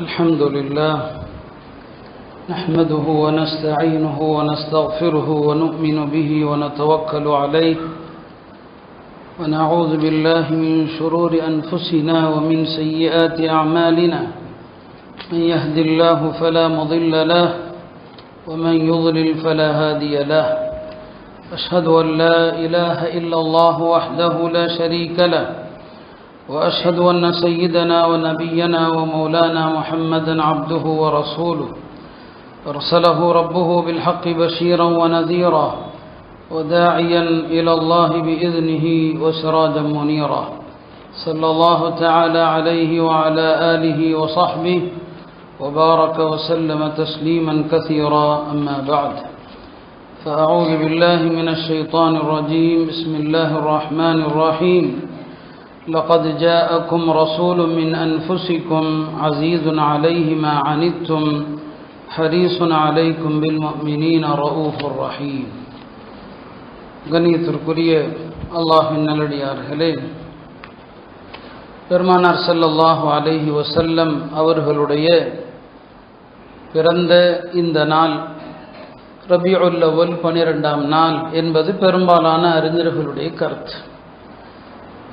الحمد لله نحمده ونستعينه ونستغفره ونؤمن به ونتوكل عليه ونعوذ بالله من شرور أنفسنا ومن سيئات أعمالنا من يهد الله فلا مضل له ومن يضلل فلا هادي له أشهد أن لا إله إلا الله وحده لا شريك له وأشهد أن سيدنا ونبينا ومولانا محمدا عبده ورسوله أرسله ربه بالحق بشيرا ونذيرا وداعيا إلى الله بإذنه وسراجا منيرا صلى الله تعالى عليه وعلى آله وصحبه وبارك وسلم تسليما كثيرا أما بعد فأعوذ بالله من الشيطان الرجيم بسم الله الرحمن الرحيم لقد جاءكم رسول من أنفسكم عزيز عليه ما عنتم حريص عليكم بالمؤمنين رؤوف رحيم கண்ணியத்திற்குரிய அல்லாஹ்வின் நல்லடியார்களே, பெருமானார் ஸல்லல்லாஹு அலைஹி வஸல்லம் அவர்களுடைய பிறந்த இந்த நாள் ரபியுல் அவ்வல் 12ஆம் நாள் என்பது பெரும்பாலான அறிஞர்களுடைய கருத்து.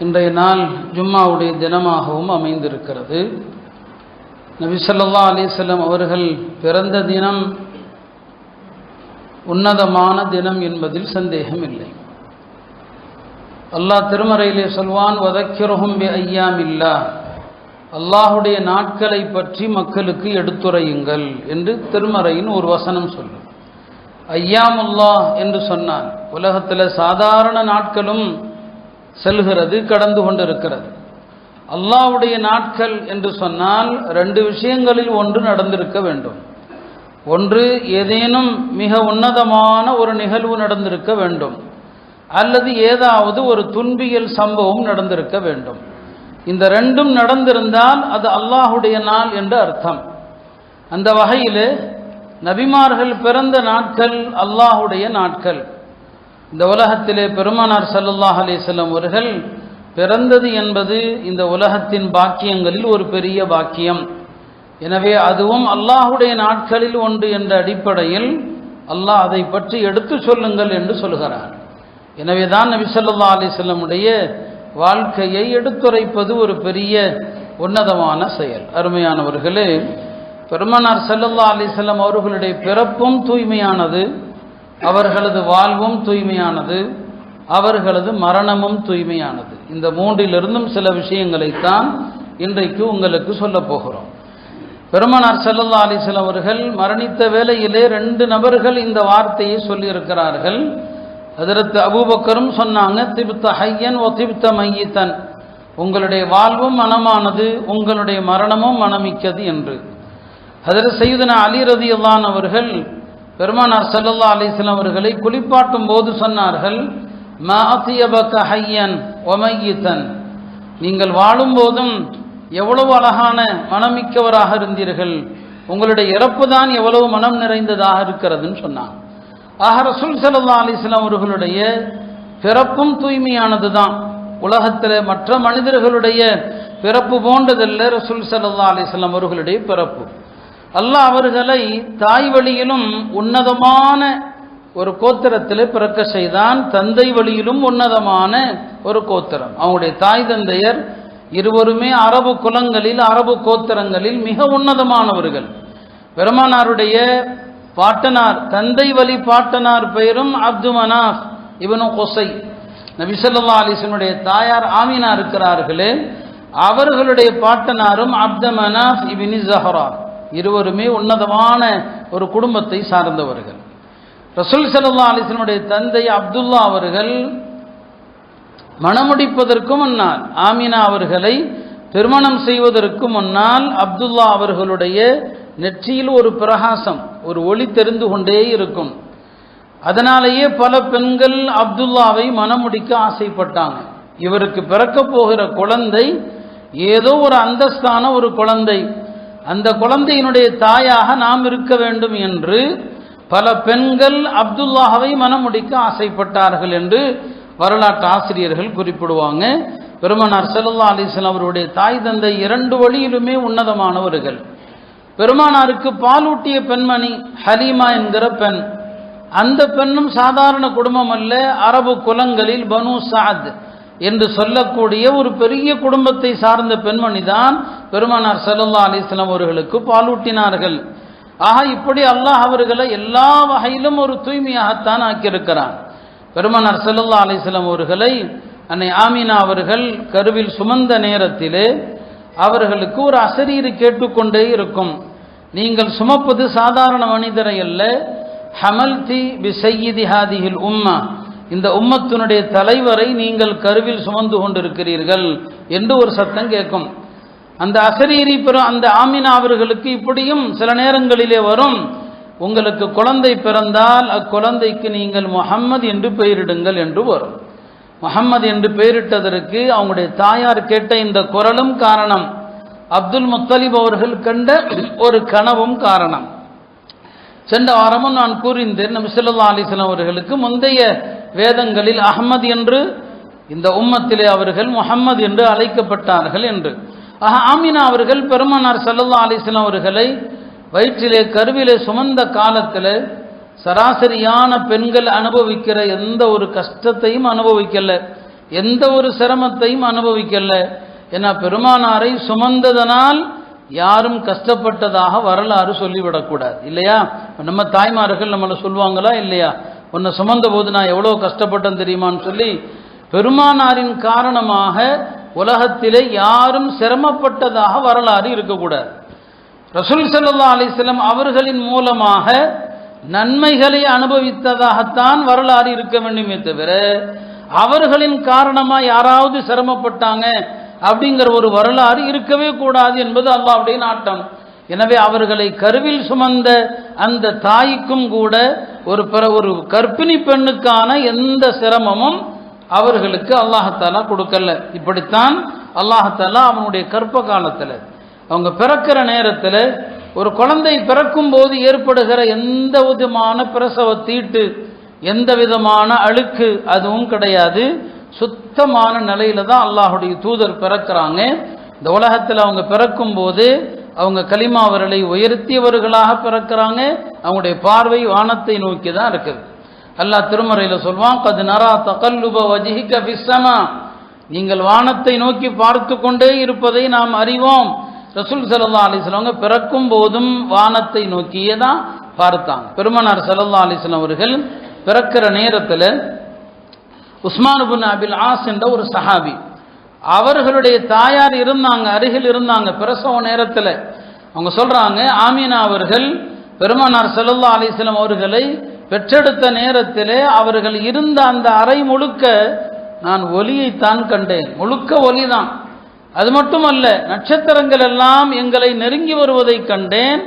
இன்றைய நாள் ஜும்மாவுடைய தினமாகவும் அமைந்திருக்கிறது. நபி ஸல்லல்லாஹு அலைஹி வஸல்லம் அவர்கள் பிறந்த தினம் உன்னதமான தினம் என்பதில் சந்தேகமில்லை. அல்லாஹ் திருமறையிலே சொல்வான், வதக்கிருஹும் பி ஐயாமில்லாஹ், அல்லாஹுடைய நாட்களை பற்றி மக்களுக்கு எடுத்துரையுங்கள் என்று திருமறையின் ஒரு வசனம் சொல்லும். ஐயாமுல்லாஹ் என்று சொன்னான். உலகத்தில் சாதாரண நாட்களும் செல்கிறது, கடந்து கொண்டிருக்கிறது. அல்லாஹ்வுடைய நாட்கள் என்று சொன்னால் ரெண்டு விஷயங்களில் ஒன்று நடந்திருக்க வேண்டும். ஒன்று, ஏதேனும் மிக உன்னதமான ஒரு நிகழ்வு நடந்திருக்க வேண்டும், அல்லது ஏதாவது ஒரு துன்பியல் சம்பவம் நடந்திருக்க வேண்டும். இந்த ரெண்டும் நடந்திருந்தால் அது அல்லாஹுடைய நாள் என்று அர்த்தம். அந்த வகையில் நபிமார்கள் பிறந்த நாட்கள் அல்லாஹுடைய நாட்கள். இந்த உலகத்திலே பெருமானார் ஸல்லல்லாஹு அலைஹி வஸல்லம் அவர்கள் பிறந்தது என்பது இந்த உலகத்தின் பாக்கியங்களில் ஒரு பெரிய பாக்கியம். எனவே அதுவும் அல்லாஹுடைய நாட்களில் ஒன்று என்ற அடிப்படையில் அல்லாஹ் அதை பற்றி எடுத்து சொல்லுங்கள் என்று சொல்கிறார். எனவே தான் நபி ஸல்லல்லாஹு அலைஹி வஸல்லமுடைய வாழ்க்கையை எடுத்துரைப்பது ஒரு பெரிய உன்னதமான செயல். அருமையானவர்களே, பெருமானார் ஸல்லல்லாஹு அலைஹி வஸல்லம் அவர்களுடைய பிறப்பும் தூய்மையானது, அவர்களது வாழ்வும் தூய்மையானது, அவர்களது மரணமும் தூய்மையானது. இந்த மூன்றிலிருந்தும் சில விஷயங்களைத்தான் இன்றைக்கு உங்களுக்கு சொல்ல போகிறோம். பெருமானார் ஸல்லல்லாஹு அலைஹி வஸல்லம் அவர்கள் மரணித்த வேளையிலே ரெண்டு நபர்கள் இந்த வார்த்தையை சொல்லியிருக்கிறார்கள். ஹஜ்ரத் அபூபக்கரும் சொன்னாங்க, திப்த ஹய்யன் வ திப்த மையித்தன், உங்களுடைய வாழ்வும் மனமானது, உங்களுடைய மரணமும் மனமிக்கது என்று. ஹஜ்ரத் சய்யிதுனா அலி ரலியல்லாஹு அன்ஹு அவர்கள் பெருமானார் ஸல்லல்லாஹு அலைஹி வஸல்லம் அவர்களை குளிப்பாட்டும் போது சொன்னார்கள், மா அத்யபக ஹய்யன் வ மையித்தன், நீங்கள் வாழும் போதும் எவ்வளவு அழகான மனமிக்கவராக இருந்தீர்கள், உங்களுடைய இறப்பு தான் எவ்வளவு மனம் நிறைந்ததாக இருக்கிறதுன்னு சொன்னாங்க. ஆக ரசூல் ஸல்லல்லாஹு அலைஹி வஸல்லம் அவர்களுடைய பிறப்பும் தூய்மையானது தான். உலகத்தில் மற்ற மனிதர்களுடைய பிறப்பு போன்றதல்ல ரசூல் ஸல்லல்லாஹு அலைஹி வஸல்லம் அவர்களுடைய பிறப்பு. அல்லாஹ் அவர்களை தாய் வழியிலும் உன்னதமான ஒரு கோத்திரத்தில் பிறக்க செய்தான், தந்தை வழியிலும் உன்னதமான ஒரு கோத்திரம். அவங்களுடைய தாய் தந்தையர் இருவருமே அரபு குலங்களில், அரபு கோத்திரங்களில் மிக உன்னதமானவர்கள். பெருமானாருடைய பாட்டனார், தந்தை வழி பாட்டனார் பெயரும் அப்து மனாஃப் இப்னு குஸை. நபி ஸல்லல்லாஹு அலைஹி வஸல்லம் தாயார் ஆமினா இருக்கிறார்களே, அவர்களுடைய பாட்டனாரும் அப்து மனாஃப் இப்னு ஸஹ்ரா. இருவருமே உன்னதமான ஒரு குடும்பத்தை சார்ந்தவர்கள். ரசூல் ஸல்லல்லாஹு அலைஹி வஸல்லம் தந்தை அப்துல்லா அவர்கள் மணமுடிப்பதற்கு முன்னால், ஆமினா அவர்களை திருமணம் செய்வதற்கு முன்னால் அப்துல்லா அவர்களுடைய நெற்றியில் ஒரு பிரகாசம், ஒரு ஒளி தெரிந்து கொண்டே இருக்கும். அதனாலேயே பல பெண்கள் அப்துல்லாவை மணமுடிக்க ஆசைப்பட்டாங்க. இவருக்கு பிறக்க போகிற குழந்தை ஏதோ ஒரு அந்தஸ்தான ஒரு குழந்தை, அந்த குழந்தையினுடைய தாயாக நாம் இருக்க வேண்டும் என்று பல பெண்கள் அப்துல்லாவை மணமுடிக்க ஆசைப்பட்டார்கள் என்று வரலாற்று ஆசிரியர்கள் குறிப்பிடுவாங்க. பெருமானார் ஸல்லல்லாஹு அலைஹி வஸல்லம் அவருடைய தாய் தந்தை இரண்டு வழியிலுமே உன்னதமானவர்கள். பெருமானாருக்கு பாலூட்டிய பெண்மணி ஹலீமா என்கிற பெண். அந்த பெண்ணும் சாதாரண குடும்பம் அல்ல. அரபு குலங்களில் பனு சாத் என்று சொல்லக்கூடிய ஒரு பெரிய குடும்பத்தை சார்ந்த பெண்மணி தான் பெருமானார் ஸல்லல்லாஹு அலைஹி வஸல்லம் அவர்களுக்கு பாலூட்டினார்கள். ஆக இப்படி அல்லாஹ் அவர்களை எல்லா வகையிலும் ஒரு தூய்மையாகத்தான் ஆக்கியிருக்கிறான். பெருமானார் ஸல்லல்லாஹு அலைஹி வஸல்லம் அவர்களை அன்னை ஆமினா அவர்கள் கருவில் சுமந்த நேரத்திலே அவர்களுக்கு ஒரு அசரீறு கேட்டுக்கொண்டே இருக்கும். நீங்கள் சுமப்பது சாதாரண மனிதரை அல்ல, ஹமல்தி பி சய்யிதி ஹாதிஹில் உம்மா, இந்த உம்மத்தினுடைய தலைவரை நீங்கள் கருவில் சுமந்து கொண்டிருக்கிறீர்கள் என்று ஒரு சத்தம் கேட்கும். அந்த அசரீரி அந்த ஆமினா அவர்களுக்கு இப்படியும் சில நேரங்களிலே வரும், உங்களுக்கு குழந்தை பிறந்தால் அக்குழந்தைக்கு நீங்கள் முஹம்மது என்று பெயரிடுங்கள் என்று வரும். முஹம்மது என்று பெயரிட்டதற்கு அவங்களுடைய தாயார் கேட்ட இந்த குரலும் காரணம், அப்துல் முத்தலிப் அவர்கள் கண்ட ஒரு கனவும் காரணம். சென்ற வாரமும் நான் கூறிந்தேன், நபி ஸல்லல்லாஹு அலைஹி வஸல்லம் அவர்களுக்கு முந்தைய வேதங்களில் அஹ்மத் என்று, இந்த உம்மத்திலே அவர்கள் முஹம்மது என்று அழைக்கப்பட்டார்கள் என்று. ஆமினா அவர்கள் பெருமானார் ஸல்லல்லாஹு அலைஹி வஸல்லம் அவர்களை வயிற்றிலே கருவிலே சுமந்த காலத்தில் சராசரியான பெண்கள் அனுபவிக்கிற எந்த ஒரு கஷ்டத்தையும் அனுபவிக்கல, எந்த ஒரு சிரமத்தையும் அனுபவிக்கல. ஏன்னா பெருமானாரை சுமந்ததனால் யாரும் கஷ்டப்பட்டதாக வரலாறு சொல்லிவிடக்கூடாது இல்லையா? நம்ம தாய்மார்கள் நம்மளை சொல்லுவாங்களா இல்லையா, உன்னை சுமந்த போது நான் எவ்வளோ கஷ்டப்பட்டேன் தெரியுமான்னு சொல்லி. பெருமானாரின் காரணமாக உலகத்திலே யாரும் சிரமப்பட்டதாக வரலாறு இருக்கக்கூடாது. ரசூல் ஸல்லல்லாஹு அலைஹி வஸல்லம் அவர்களின் மூலமாக நன்மைகளை அனுபவித்ததாகத்தான் வரலாறு இருக்க வேண்டுமே தவிர அவர்களின் காரணமாக யாராவது சிரமப்பட்டாங்க அப்படிங்கிற ஒரு வரலாறு இருக்கவே கூடாது என்பது அல்லாஹ்வுடைய நாட்டம். எனவே அவர்களை கருவில் சுமந்த அந்த தாய்க்கும் கூட ஒரு கர்ப்பிணி பெண்ணுக்கான எந்த சிரமமும் அவர்களுக்கு அல்லாஹ்தாலா கொடுக்கல. இப்படித்தான் அல்லாஹ்தாலா அவனுடைய கற்ப காலத்தில் அவங்க பிறக்கிற நேரத்தில் ஒரு குழந்தை பிறக்கும் போது ஏற்படுகிற எந்த விதமான பிரசவ தீட்டு, எந்த விதமான அழுக்கு அதுவும் கிடையாது. சுத்தமான நிலையில தான் அல்லாஹுடைய தூதர் பிறக்கிறாங்க. இந்த உலகத்தில் அவங்க பிறக்கும் போது அவங்க கலிமா அவர்களை உயர்த்தியவர்களாக பிறக்கிறாங்க. அவங்களுடைய பார்வை வானத்தை நோக்கி தான் இருக்குது. அல்லாஹ் திருமறையில் சொல்வான், கத் நரா தகல்லுப வஜ்ஹிக ஃபிஸ்ஸமா, நீங்கள் வானத்தை நோக்கி பார்த்து கொண்டே இருப்பதை நாம் அறிவோம். ரசூல் ஸல்லல்லாஹு அலைஹி வஸல்லம் பிறக்கும் போதும் வானத்தை நோக்கியே தான் பார்த்தாங்க. பெருமானார் ஸல்லல்லாஹு அலைஹி வஸல்லம் அவர்கள் பிறக்கிற நேரத்தில் உஸ்மான் இப்னு அபில் ஆஸ் என்ற ஒரு சஹாபி, அவர்களுடைய தாயார் இருந்தாங்க, அருகில் இருந்தாங்க பிரசவ நேரத்தில். அவங்க சொல்றாங்க, ஆமீனா அவர்கள் பெருமானார் ஸல்லல்லாஹு அலைஹி வஸல்லம் அவர்களை பெற்றெடுத்த நேரத்திலே அவர்கள் இருந்த அந்த அறை முழுக்க நான் ஒளியைத்தான் கண்டேன், முழுக்க ஒளிதான். அது மட்டுமல்ல, நட்சத்திரங்கள் எல்லாம் எங்களை நெருங்கி வருவதை கண்டேன்.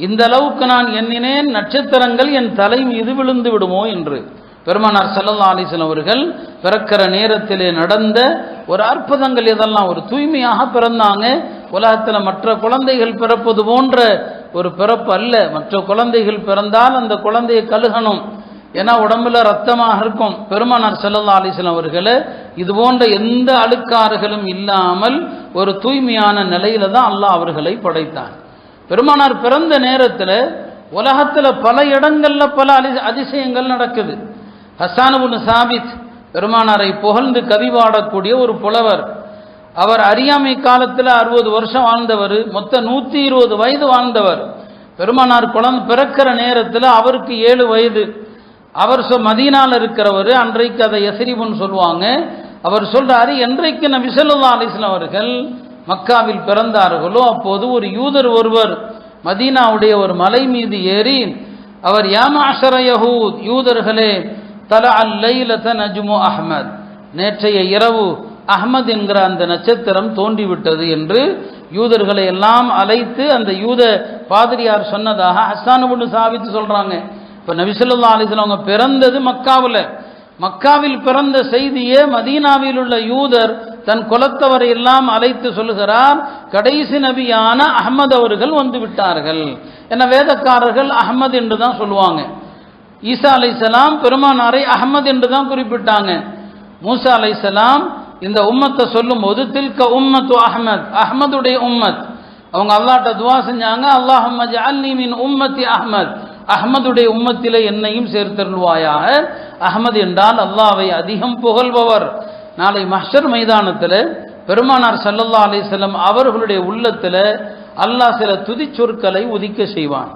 இந்த அளவுக்கு நான் எண்ணினேன், நட்சத்திரங்கள் என் தலை மீது விழுந்து விடுமோ என்று. பெருமானார் ஸல்லல்லாஹு அலைஹி வஸல்லம் அவர்கள் பிறக்கிற நேரத்திலே நடந்த ஒரு அற்புதங்கள் இதெல்லாம். ஒரு தூய்மையாக பிறந்தாங்க. உலகத்தில் மற்ற குழந்தைகள் பிறப்பது போன்ற ஒரு பிறப்பு அல்ல. மற்ற குழந்தைகள் பிறந்தால் அந்த குழந்தையை கழுகணும், ஏன்னா உடம்புல ரத்தமாக இருக்கும். பெருமானார் ஸல்லல்லாஹு அலைஹி வஸல்லம் அவர்களை இது போன்ற எந்த அழுக்காறுகளும் இல்லாமல் ஒரு தூய்மையான நிலையில தான் அல்லாஹ் அவர்களை படைத்தான். பெருமானார் பிறந்த நேரத்தில் உலகத்தில் பல இடங்கள்ல பல அதிசயங்கள் நடக்குது. ஹஸ்ஸான் இப்னு சாபித் பெருமானாரை புகழ்ந்து கவி பாடக்கூடிய ஒரு புலவர். அவர் அறியாமை காலத்தில் 60 வருஷம் வாழ்ந்தவர், மொத்தம் 120 வயது வாழ்ந்தவர். பெருமானார் குழந்தை பிறக்கிற நேரத்தில் அவருக்கு 7 வயது. அவர் மதீனால இருக்கிறவர், அன்றைக்கு அதை யஸ்ரிபுன்னு சொல்லுவாங்க. அவர் சொல்றாரு, என்றைக்கு நபி ஸல்லல்லாஹு அலைஹி வஸல்லம் அவர்கள் மக்காவில் பிறந்தார்களோ அப்போது ஒரு யூதர் ஒருவர் மதீனாவுடைய ஒரு மலை மீது ஏறி அவர், யா மஅஷர யஹூத், யூதர்களே, தலா அல் லைலத நஜ்மு அஹ்மத், நேற்றைய இரவு அஹ்மத் என்கிற அந்த நட்சத்திரம் தோன்றிவிட்டது என்று யூதர்களை எல்லாம் அழைத்து அந்த யூத பாதிரியார் சொன்னதாக ஹஸ்ஸான் இப்னு சாபித் சொல்றாங்க. இப்போ நபி ஸல்லல்லாஹு அலைஹி வஸல்லம் அவங்க பிறந்தது மக்காவில் பிறந்த செய்தியே மதீனாவில் உள்ள யூதர் தன் குலத்தவரை எல்லாம் அழைத்து சொல்லுகிறார், கடைசி நபியான அஹ்மத் அவர்கள் வந்து விட்டார்கள். என வேதக்காரர்கள் அஹ்மத் என்று தான் சொல்லுவாங்க. ஈசா அலைஹிஸ்ஸலாம் பெருமானாரை அஹ்மத் என்று தான் குறிப்பிட்டாங்க. மூசா அலைஹிஸ்ஸலாம் இந்த உம்மத்தை சொல்லும் போது தில்க உம்மத்து அஹ்மத், அஹ்மதுடைய உம்மத். அவங்க அல்லாஹ்ட்ட துஆ செஞ்சாங்க, அல்லாஹும்ம ஜஅல்னி மின் உம்மத்தி அஹ்மத், அஹ்மதுடைய உம்மத்திலே என்னையும் சேர்த்தருள்வாயாக. அஹ்மத் என்றால் அல்லாஹ்வை அதிகம் புகழ்பவர். நாளை மஹ்ஷர் மைதானத்தில் பெருமானார் ஸல்லல்லாஹு அலைஹி வஸல்லம் அவர்களுடைய உள்ளத்தில் அல்லாஹ் சில துதிச்சொற்களை உதிக்க செய்வான்.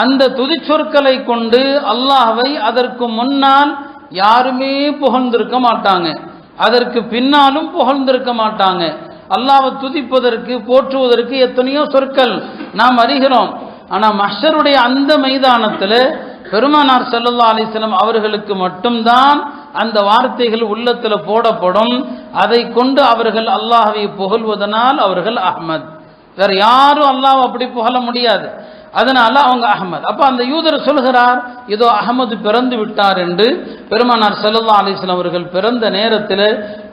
அந்த துதிச்சொற்களை கொண்டு அல்லாஹ்வை அதற்கு முன்னால் யாருமே புகழ்ந்திருக்க மாட்டாங்க, அதற்கு பின்னாலும் புகழ்ந்திருக்க மாட்டாங்க. அல்லாஹ்வை துதிப்பதற்கு போற்றுவதற்கு எத்தனையோ சொற்கள் நாம் அறிகிறோம். ஆனால் மஹ்ஷருடைய அந்த மைதானத்தில் பெருமானார் ஸல்லல்லாஹு அலைஹி வஸல்லம் அவர்களுக்கு மட்டும்தான் அந்த வார்த்தைகள் உள்ளத்தில் போடப்படும். அதை கொண்டு அவர்கள் அல்லாஹ்வை புகழ்வதனால் அவர்கள் அஹ்மத். வேற யாரும் அல்லாஹ் அப்படி புகழ முடியாது, அதனால அவங்க அஹ்மத். அப்ப அந்த யூதர் சொல்கிறார், இதோ அஹ்மது பிறந்து விட்டார் என்று. பெருமானார் ஸல்லல்லாஹு அலைஹி வஸல்லம் அவர்கள் பிறந்த நேரத்தில்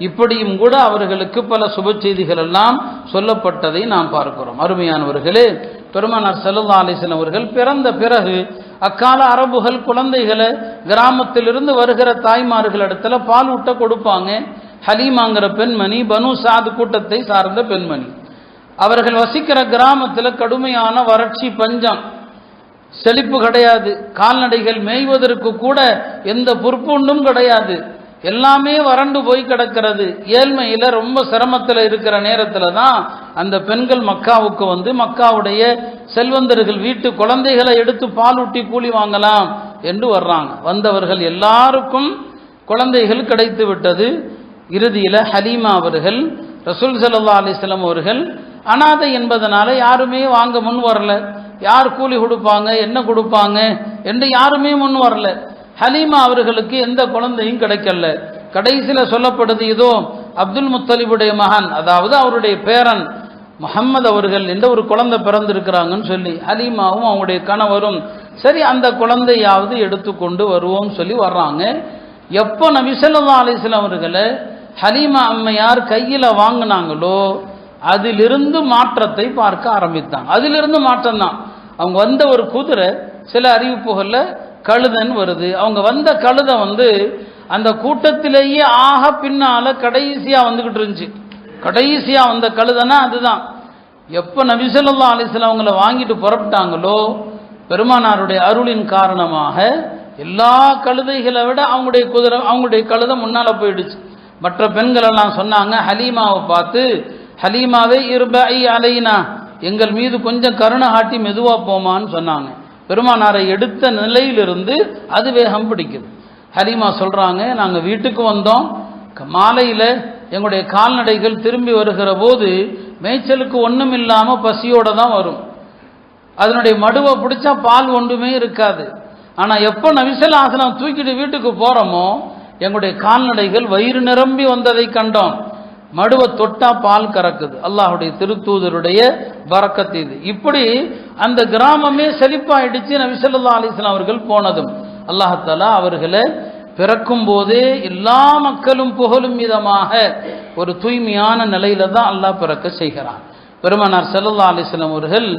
இப்படியும் கூட அவர்களுக்கு பல சுப செய்திகள் எல்லாம் சொல்லப்பட்டதை நாம் பார்க்கிறோம். அருமையானவர்களே, பெருமானார் ஸல்லல்லாஹு அலைஹி வஸல்லம் அவர்கள் பிறந்த பிறகு அக்கால அரபுகள் குழந்தைகளை கிராமத்திலிருந்து வருகிற தாய்மார்களிடத்துல பால் ஊட்ட கொடுப்பாங்க. ஹலீமாங்கிற பெண்மணி பனு சாத் கூட்டத்தை சார்ந்த பெண்மணி. அவர்கள் வசிக்கிற கிராமத்தில் கடுமையான வறட்சி, பஞ்சம், செழிப்பு கிடையாது. கால்நடைகள் மேய்வதற்கு கூட எந்த பொறுப்புண்டும் கிடையாது. எல்லாமே வறண்டு போய் கிடக்கிறது. ஏழ்மையில் ரொம்ப சிரமத்தில் இருக்கிற நேரத்தில் தான் அந்த பெண்கள் மக்காவுக்கு வந்து மக்காவுடைய செல்வந்தர்கள் வீட்டு குழந்தைகளை எடுத்து பாலூட்டி கூலி வாங்கலாம் என்று வர்றாங்க. வந்தவர்கள் எல்லாருக்கும் குழந்தைகள் கிடைத்து விட்டது. இறுதியில் ஹலீமா அவர்கள், ரசூல் ஸல்லல்லாஹு அலைஹி வஸல்லம் அவர்கள் அனாதை என்பதனால யாருமே வாங்க முன் வரல. யார் கூலி கொடுப்பாங்க, என்ன கொடுப்பாங்க என்று யாருமே முன் வரல. ஹலீமா அவர்களுக்கு எந்த குழந்தையும் கிடைக்கல. கடைசியில் சொல்லப்படுது, இதோ அப்துல் முத்தலிபுடைய மகன், அதாவது அவருடைய பேரன் முஹம்மது அவர்கள் என்ற ஒரு குழந்தை பிறந்திருக்கிறாங்கன்னு சொல்லி ஹலீமாவும் அவங்களுடைய கணவரும் சரி அந்த குழந்தையாவது எடுத்துக்கொண்டு வருவோம் சொல்லி வர்றாங்க. எப்போ நபி ஸல்லல்லாஹு அலைஹி வஸல்லம் அவர்களை ஹலீமா அம்மையார் கையில் வாங்கினாங்களோ அதிலிருந்து மாற்றத்தை பார்க்க ஆரம்பித்தாங்க. அதிலிருந்து மாற்றம் தான். அவங்க வந்த ஒரு குதிரை, சில அறிவிப்புகளில் கழுதன் வருது. அவங்க வந்த கழுதை அந்த கூட்டத்திலேயே ஆக பின்னால கடைசியா வந்துகிட்டு இருந்துச்சு. கடைசியா வந்த கழுதனா அதுதான். எப்போ நபி ஸல்லல்லாஹு அலைஹி வஸல்லம் அவங்கள வாங்கிட்டு புறப்பட்டாங்களோ பெருமானாருடைய அருளின் காரணமாக எல்லா கழுதைகளை விட அவங்களுடைய குதிரை, அவங்களுடைய கழுதை முன்னால போயிடுச்சு. மற்ற பெண்கள் எல்லாம் சொன்னாங்க ஹலீமாவை பார்த்து, ஹலீமாவே இர்பஇ அலைனா, எங்கள் மீது கொஞ்சம் கருணை காட்டி மெதுவா போமான்னு சொன்னாங்க. பெருமானாரை எடுத்த நிலையிலிருந்து அது வேகம் பிடிக்குது. ஹலீமா சொல்றாங்க, நாங்கள் வீட்டுக்கு வந்தோம், மாலையில் எங்களுடைய கால்நடைகள் திரும்பி வருகிற போது மேய்ச்சலுக்கு ஒன்றும் இல்லாமல் பசியோடு தான் வரும். அதனுடைய மடுவை பிடிச்சா பால் ஒன்றுமே இருக்காது. ஆனால் எப்போ நபி ஸல்லல்லாஹு அலைஹி வஸல்லம் தூக்கிட்டு வீட்டுக்கு போகிறோமோ எங்களுடைய கால்நடைகள் வயிறு நிரம்பி வந்ததை கண்டோம். மடுவை தொட்டா பால் கறக்குது. அல்லாஹுடைய திருத்தூதருடைய பரக்கத் இது. இப்படி அந்த கிராமமே செழிப்பாயிடுச்சு. நபி ஸல்லல்லாஹு அலைஹி வஸல்லம் அவர்கள் போனதும் அல்லாஹ் தஆலா அவர்களை பிறக்கும் போதே எல்லா மக்களும் புகழும் விதமாக ஒரு தூய்மையான நிலையில தான் அல்லாஹ் பிறக்க செய்கிறான். பெருமானார் ஸல்லல்லாஹு அலைஹி வஸல்லம் அவர்கள்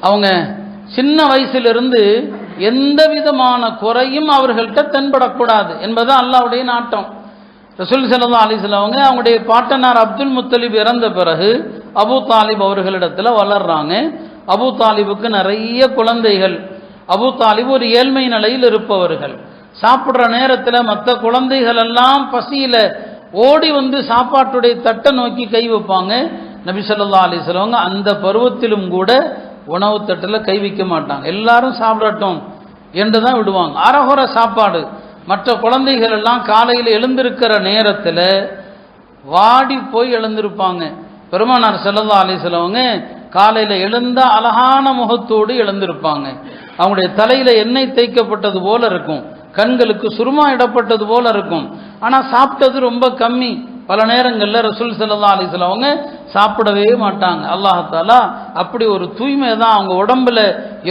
அவங்க சின்ன வயசிலிருந்து எந்த விதமான குறையும் அவர்கள்ட்ட தென்படக்கூடாது என்பது அல்லாஹ்வுடைய நாட்டம். ரசூல் ஸல்லல்லாஹு அலைஹி வஸல்லம் அவங்களுடைய பாட்டனார் அப்துல் முத்தலிப் இறந்த பிறகு அபூ தாலிப் அவர்களிடத்துல வளர்றாங்க. அபூ தாலிபுக்கு நிறைய குழந்தைகள். அபூ தாலிப் ஒரு ஏழ்மை நிலையில் இருப்பவர்கள். சாப்பிட்ற நேரத்தில் மற்ற குழந்தைகள் எல்லாம் பசியில ஓடி வந்து சாப்பாட்டுடைய தட்டை நோக்கி கை வைப்பாங்க. நபி ஸல்லல்லாஹு அலைஹி வஸல்லம் அந்த பருவத்திலும் கூட உணவு தட்டில் கை வைக்க மாட்டாங்க. எல்லாரும் சாப்பிடட்டும் என்று தான் விடுவாங்க. அரகுற சாப்பாடு. மற்ற குழந்தைகள் எல்லாம் காலையில் எழுந்திருக்கிற நேரத்தில் வாடி போய் எழுந்திருப்பாங்க. பெருமானார் ஸல்லல்லாஹு அலைஹி வஸல்லம் காலையில் எழுந்த அழகான முகத்தோடு எழுந்திருப்பாங்க. அவங்களுடைய தலையில் எண்ணெய் தேய்க்கப்பட்டது போல இருக்கும், கண்களுக்கு சுருமா இடப்பட்டது போல இருக்கும். ஆனால் சாப்பிட்டது ரொம்ப கம்மி. பல நேரங்களில் ரசூல் ஸல்லல்லாஹு அலைஹி வஸல்லம் சாப்பிடவே மாட்டாங்க. அல்லாஹ் தஆலா அப்படி ஒரு தூய்மை தான் அவங்க உடம்புல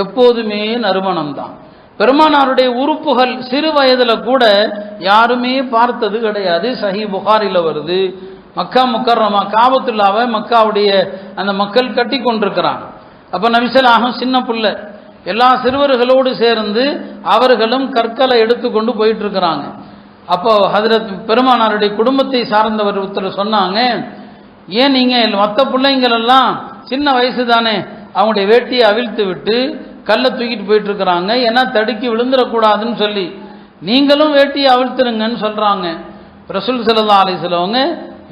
எப்போதுமே நறுமணம் தான். பெருமானாருடைய உறுப்புகள் சிறு வயதில் கூட யாருமே பார்த்தது கிடையாது. சஹீஹ் புகாரில வருது. மக்கா முக்கர்ரமா காபத்துல்லாவை மக்காவுடைய அந்த மக்கள் கட்டி கொண்டிருக்கிறாங்க. அப்போ நபி ஸல்லல்லாஹு சின்ன பிள்ளை, எல்லா சிறுவர்களோடு சேர்ந்து அவர்களும் கற்களை எடுத்துக்கொண்டு போயிட்டு இருக்கிறாங்க. அப்போ ஹஜ்ரத் பெருமானாருடைய குடும்பத்தை சார்ந்தவர் ஒருத்தர் சொன்னாங்க, ஏன் நீங்கள் மற்ற பிள்ளைங்களெல்லாம் சின்ன வயசு தானே, அவங்களுடைய வேட்டியை அவிழ்த்து விட்டு கல்லை தூக்கிட்டு போயிட்டு இருக்கிறாங்க, ஏன்னா தடுக்கி விழுந்துடக்கூடாதுன்னு சொல்லி நீங்களும் வேட்டியை அவிழ்த்துருங்கன்னு சொல்கிறாங்க. ரசூல் ஸல்லல்லாஹு அலைஹி வஸல்லம்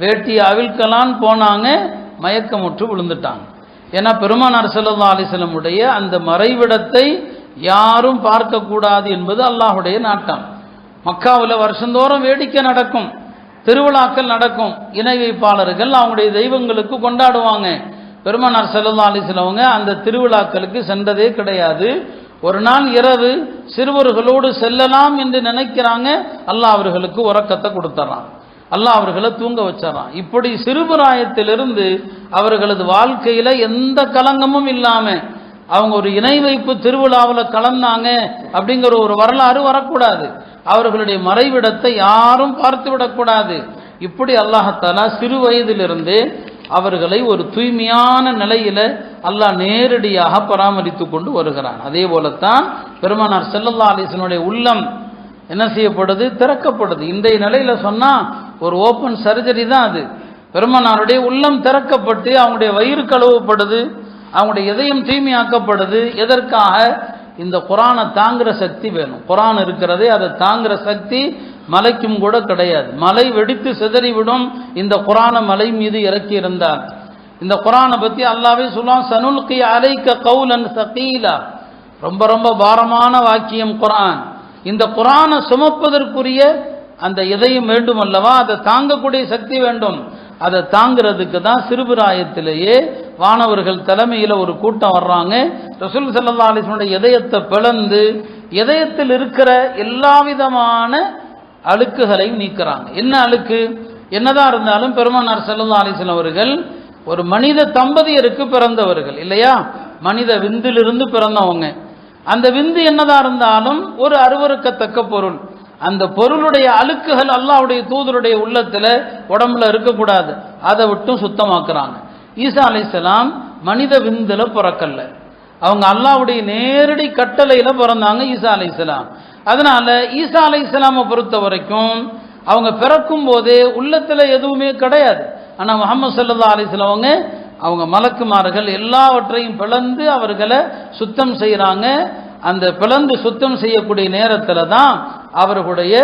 வேட்டியை அவிழ்க்கலான்னு போனாங்க, மயக்கமுற்று விழுந்துட்டாங்க. ஏன்னா பெருமானார் ஸல்லல்லாஹு அலைஹி வஸல்லம் உடைய அந்த மறைவிடத்தை யாரும் பார்க்கக்கூடாது என்பது அல்லாஹுடைய நாட்டம். மக்காவில் வருஷந்தோறும் வேடிக்கை நடக்கும், திருவிழாக்கள் நடக்கும், இணை வைப்பாளர்கள் அவங்களுடைய தெய்வங்களுக்கு கொண்டாடுவாங்க. பெருமானார் ஸல்லல்லாஹு அலைஹி வஸல்லம் அந்த திருவிழாக்களுக்கு சென்றதே கிடையாது. ஒரு நாள் இரவு சிறுவர்களோடு செல்லலாம் என்று நினைக்கிறாங்க, அல்லாஹ் அவர்களுக்கு உறக்கத்தை கொடுத்துறான், அல்லாஹ் அவர்களை தூங்க வச்சாரான். இப்படி சிறுபிராயத்திலிருந்து அவர்களது வாழ்க்கையில எந்த கலங்கமும் இல்லாம அவங்க ஒரு இணை வைப்பு திருவிழாவில் கலந்தாங்க அப்படிங்கிற ஒரு வரலாறு வரக்கூடாது. அவர்களுடைய மறைவிடத்தை யாரும் பார்த்து விடக்கூடாது. இப்படி அல்லாஹ்தாலா சிறு வயதிலிருந்து அவர்களை ஒரு தூய்மையான நிலையில அல்லாஹ் நேரடியாக பராமரித்து கொண்டு வருகிறான். அதே போலத்தான் பெருமானார் ஸல்லல்லாஹு அலைஹி வஸல்லம் உள்ளம் என்ன செய்யப்படுது, திறக்கப்படுது. இன்றைய நிலையில சொன்னா ஒரு ஓப்பன் சர்ஜரி தான் அது. பெருமானாருடைய உள்ளம் திறக்கப்பட்டு அவங்களுடைய வயிறு கழுவப்படுது, அவங்களுடைய இதயம் தூய்மையாக்கப்படுது. எதற்காக? இந்த குரானை தாங்குற சக்தி வேணும். குரான் இருக்கிறதே, அதை தாங்குற சக்தி மலைக்கும் கூட கிடையாது. மலை வெடித்து சிதறிவிடும் இந்த குரானை மலை மீது இறக்கி இருந்தார். இந்த குரானை பத்தி அல்லாஹ்வே சொல்லுவான், சனுல்கி அலைக கௌலன் ஸகீலா, ரொம்ப ரொம்ப பாரமான வாக்கியம் குரான். இந்த குரானை சுமப்பதற்குரிய அந்த இதயம் வேண்டும் அல்லவா, அதை தாங்கக்கூடிய சக்தி வேண்டும். அதை தாங்கிறதுக்கு தான் சிறுபிராயத்திலேயே வானவர்கள் தலைமையில் ஒரு கூட்டம் வர்றாங்க. ரசூல் ஸல்லல்லாஹு அலைஹி வஸல்லம் இதயத்தை பிளந்து இதயத்தில் இருக்கிற எல்லா விதமான அழுக்குகளையும் நீக்கிறாங்க. என்ன அழுக்கு என்னதான் இருந்தாலும் பெருமானார் ஸல்லல்லாஹு அலைஹி வஸல்லம் அவர்கள் ஒரு மனித தம்பதியருக்கு பிறந்தவர்கள் இல்லையா, மனித விந்திலிருந்து பிறந்தவங்க. அந்த விந்து என்னதான் இருந்தாலும் ஒரு அருவருக்கத்தக்க பொருள். அந்த பொருளுடைய அழுக்குகள் அல்லாஹ்வுடைய தூதருடைய உள்ளத்துல உடம்புல இருக்கக்கூடாது, அதை விட்டும் சுத்தமாக்குறாங்க. ஈசா அலைஹிஸ்ஸலாம் மனித விந்துல பிறக்கல, அவங்க அல்லாஹ்வுடைய நேரடி கட்டளையில பிறந்தாங்க ஈசா அலைஹிஸ்ஸலாம். அதனால ஈசா அலைஹிஸ்ஸலாமை பொறுத்த வரைக்கும் அவங்க பிறக்கும் போதே உள்ளத்துல எதுவுமே கிடையாது. ஆனா முஹம்மது ஸல்லல்லாஹு அலைஹி வஸல்லம் அவங்க மலக்குமார்கள் எல்லாவற்றையும் பிளந்து அவர்களை சுத்தம் செய்யறாங்க. அந்த பிளந்து சுத்தம் செய்யக்கூடிய நேரத்துல தான் அவர்களுடைய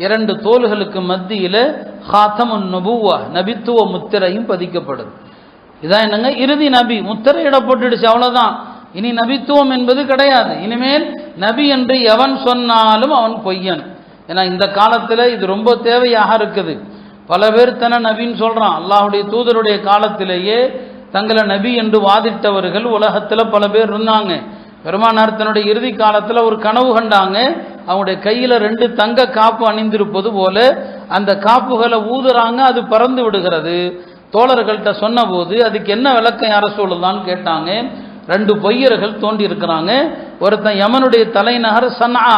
இரண்டு தோள்களுக்கு மத்தியில ஹாத்தமுன் நுபுவா, நபித்துவ முத்திரையும் பதிக்கப்படுது. இதான் என்னங்க, இறுதி நபி முத்திரையிடப்பட்டுடுச்சு, அவ்வளவுதான். இனி நபித்துவம் என்பது கிடையாது. இனிமேல் நபி என்று எவன் சொன்னாலும் அவன் பொய்யன். ஏன்னா இந்த காலத்துல இது ரொம்ப தேவையாக இருக்குது. பல பேர் தன்னை நபின்னு சொல்றான். அல்லாஹ்வுடைய தூதருடைய காலத்திலேயே தங்களை நபி என்று வாதிட்டவர்கள் உலகத்துல பல பேர் இருந்தாங்க. பெருமானார் தன்னுடைய இறுதி காலத்துல ஒரு கனவு கண்டாங்க. அவங்களுடைய கையில 2 தங்க காப்பு அணிந்திருப்பது போல அந்த காப்புகளை ஊதுறாங்க, அது பறந்து விடுகிறது. தோழர்கள்ட்ட சொன்ன போது அதுக்கு என்ன விளக்கம் யார சொல்லலான்னு கேட்டாங்க. 2 பொய்யர்கள் தோண்டி இருக்கிறாங்க. ஒருத்தன் யமனுடைய தலைநகர் சன்ஆ,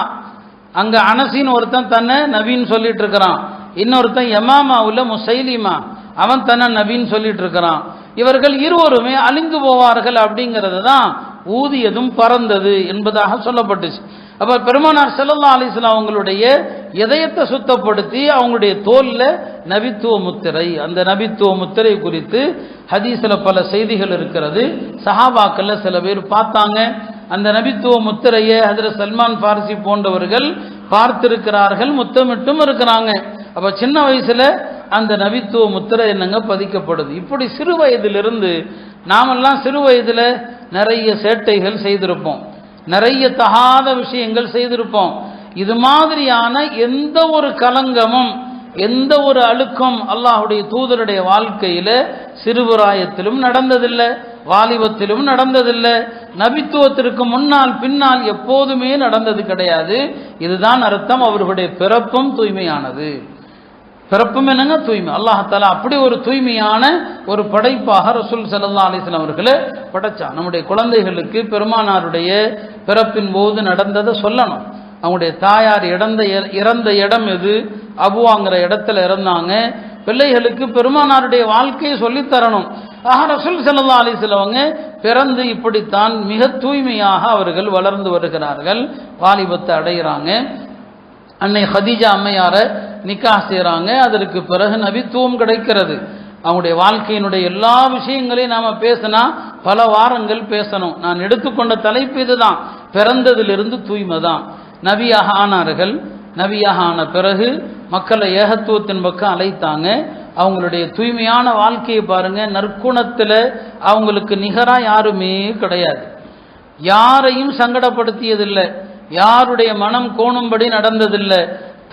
அங்க அனசின்னு ஒருத்தன் தன்னை நபின்னு சொல்லிட்டு இருக்கிறான். இன்னொருத்தன் யமாமாவுல முசைலிமா, அவன் தன்னை நபின்னு சொல்லிட்டு இருக்கிறான். இவர்கள் இருவருமே அழிந்து போவார்கள் அப்படிங்கிறது தான் ஊதியதும் பறந்தது என்பதாக சொல்லப்பட்டுச்சு. அப்ப பெருமானார் ஸல்லல்லாஹு அலைஹி வஸல்லம் அவங்களுடைய இதயத்தை சுத்தப்படுத்தி அவங்களுடைய தோல்ல நபித்துவ முத்திரை, அந்த நபித்துவ முத்திரை குறித்து ஹதீஸ்ல பல செய்திகள் இருக்கிறது. சஹாபாக்கள்ல சில பேர் பார்த்தாங்க. அந்த நபித்துவ முத்திரையை ஹஜ்ரத் சல்மான் ஃபாரிசி போன்றவர்கள் பார்த்திருக்கிறார்கள், முத்தமிட்டும் இருக்கிறாங்க. அப்ப சின்ன வயசுல அந்த நபித்துவ முத்திரை என்னங்க பதிக்கப்படுது. இப்படி சிறு வயதிலிருந்து நாமெல்லாம் சிறு வயதுல நிறைய சேட்டைகள் செய்திருப்போம், நிறைய தகாத விஷயங்கள் செய்திருப்போம். இது மாதிரியான எந்த ஒரு கலங்கமும் எந்த ஒரு அழுக்கம் அல்லாஹ்வுடைய தூதருடைய வாழ்க்கையில சிறுபிராயத்திலும் நடந்ததில்லை, வாலிபத்திலும் நடந்ததில்லை, நபித்துவத்திற்கு முன்னால் பின்னால் எப்போதுமே நடந்தது கிடையாது. இதுதான் அர்த்தம், அவர்களுடைய பிறப்பும் தூய்மையானது. பிறப்பும் என்னங்க, தூய்மை. அல்லாஹ் தஆலா அப்படி ஒரு தூய்மையான ஒரு படைப்பாக ரசூல் ஸல்லல்லாஹு அலைஹி வஸல்லம் அவர்களை படைச்சான். நம்முடைய குழந்தைகளுக்கு பெருமானாருடைய பிறப்பின் போது நடந்ததை சொல்லணும். அவங்களுடைய தாயார் இறந்த இடம் எது, அபுவாங்கிற இடத்துல இறந்தாங்க. பிள்ளைகளுக்கு பெருமானாருடைய வாழ்க்கையை சொல்லித்தரணும். ஆக ரசூல் ஸல்லல்லாஹு அலைஹி வஸல்லம் பிறந்து இப்படித்தான் மிக தூய்மையாக அவர்கள் வளர்ந்து வருகிறார்கள், வாலிபத்தை அடைகிறாங்க. அன்னை ஹதீஜா அம்மையாரை நிக்காஹ் செய்கிறாங்க. அதற்கு பிறகு நபித்துவம் கிடைக்கிறது. அவங்களுடைய வாழ்க்கையினுடைய எல்லா விஷயங்களையும் நாம் பேசினா பல வாரங்கள் பேசணும். நான் எடுத்துக்கொண்ட தலைப்பு இதுதான், பிறந்ததிலிருந்து தூய்மை தான். நபியாக ஆனார்கள், நபியாக ஆன பிறகு மக்களை ஏகத்துவத்தின் பக்கம் அழைத்தாங்க. அவங்களுடைய தூய்மையான வாழ்க்கையை பாருங்க, நற்குணத்தில் அவங்களுக்கு நிகராக யாருமே கிடையாது. யாரையும் சங்கடப்படுத்தியதில்லை, யாருடைய மனம் கோணும்படி நடந்ததில்லை.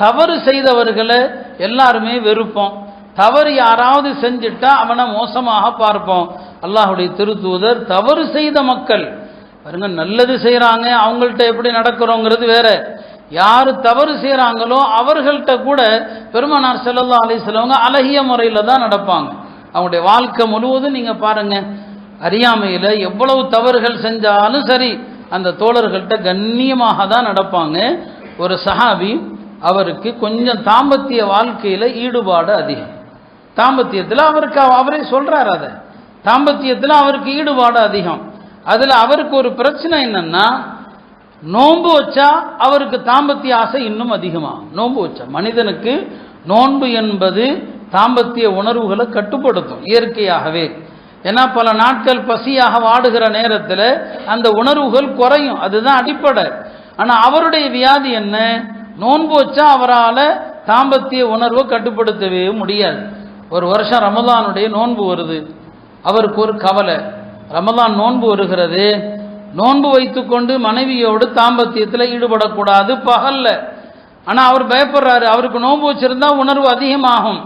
தவறு செய்தவர்களை எல்லாருமே வெறுப்போம், தவறு யாராவது செஞ்சிட்டா அவனை மோசமாக பார்ப்போம். அல்லாஹுடைய திருத்தூதர் தவறு செய்த மக்கள் பாருங்க, நல்லது செய்கிறாங்க அவங்கள்ட்ட எப்படி நடக்கிறோங்கிறது வேற. யார் தவறு செய்கிறாங்களோ அவர்கள்ட்ட கூட பெருமானார் ஸல்லல்லாஹு அலைஹி வஸல்லம் அழகிய முறையில் தான் நடப்பாங்க. அவங்களுடைய வாழ்க்கை முழுவதும் நீங்கள் பாருங்க, அறியாமையில் எவ்வளவு தவறுகள் செஞ்சாலும் சரி அந்த தோழர்கள்ட்ட கண்ணியமாக தான் நடப்பாங்க. ஒரு சஹாபி, அவருக்கு கொஞ்சம் தாம்பத்திய வாழ்க்கையில் ஈடுபாடு அதிகம். தாம்பத்தியத்தில் அவருக்கு அவரே சொல்கிறார், அதை தாம்பத்தியத்தில் அவருக்கு ஈடுபாடு அதிகம். அதில் அவருக்கு ஒரு பிரச்சனை என்னன்னா, நோன்பு வச்சா அவருக்கு தாம்பத்திய ஆசை இன்னும் அதிகமாகும். நோன்பு வச்சா மனிதனுக்கு நோன்பு என்பது தாம்பத்திய உணர்வுகளை கட்டுப்படுத்தும் இயற்கையாகவே. ஏன்னா பல நாட்கள் பசியாக வாடுகிற நேரத்தில் அந்த உணர்வுகள் குறையும், அதுதான் அடிப்படை. ஆனால் அவருடைய வியாதி என்ன, நோன்பு வச்சா அவரால் தாம்பத்திய உணர்வை கட்டுப்படுத்தவே முடியாது. ஒரு வருஷம் ரமலானுடைய நோன்பு வருது, அவருக்கு ஒரு கவலை, ரமலான் நோன்பு வருகிறது, நோன்பு வைத்துக்கொண்டு மனைவியோடு தாம்பத்தியத்தில் ஈடுபடக்கூடாது பகல்ல. ஆனால் அவர் பயப்படுறாரு, அவருக்கு நோன்பு வச்சிருந்தா உணர்வு அதிகமாகும்,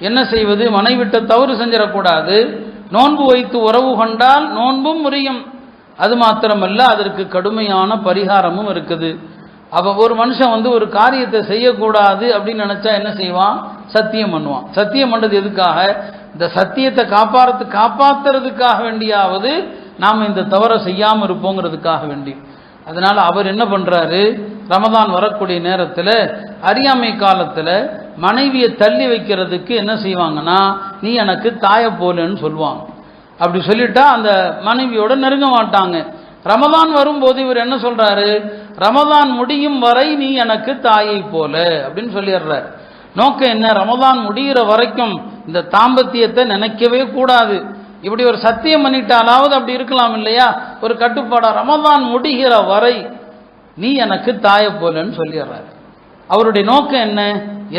என்ன செய்வது, மனைவிட்ட தவறு செஞ்சிடக்கூடாது, நோன்பு வைத்து உறவு கொண்டால் நோன்பும் முறியும். அது மாத்திரமல்ல, அதற்கு கடுமையான பரிகாரமும் இருக்குது. அப்போ ஒரு மனுஷன் ஒரு காரியத்தை செய்யக்கூடாது அப்படின்னு நினச்சா என்ன செய்வான், சத்தியம் பண்ணுவான். சத்தியம் பண்ணது எதுக்காக, இந்த சத்தியத்தை காப்பாற்றுறதுக்காக வேண்டியாவது நாம் இந்த தவறை செய்யாமல் இருப்போங்கிறதுக்காக வேண்டி. அதனால் அவர் என்ன பண்ணுறாரு, ரமதான் வரக்கூடிய நேரத்தில் அறியாமை காலத்தில் மனைவியை தள்ளி வைக்கிறதுக்கு என்ன செய்வாங்கன்னா, நீ எனக்கு தாயை போலன்னு சொல்லுவாங்க. அப்படி சொல்லிட்டா அந்த மனைவியோட நெருங்க மாட்டாங்க. ரமதான் வரும்போது இவர் என்ன சொல்றாரு, ரமதான் முடியும் வரை நீ எனக்கு தாயை போல அப்படின்னு சொல்லிடுறார். நோக்கம் என்ன, ரமதான் முடிகிற வரைக்கும் இந்த தாம்பத்தியத்தை நினைக்கவே கூடாது. இப்படி ஒரு சத்தியம் பண்ணிட்டாலாவது அப்படி இருக்கலாம் இல்லையா, ஒரு கட்டுப்பாடா, ரமதான் முடிகிற வரை நீ எனக்கு தாயை போலன்னு சொல்லிடுறாரு. அவருடைய நோக்கம் என்ன,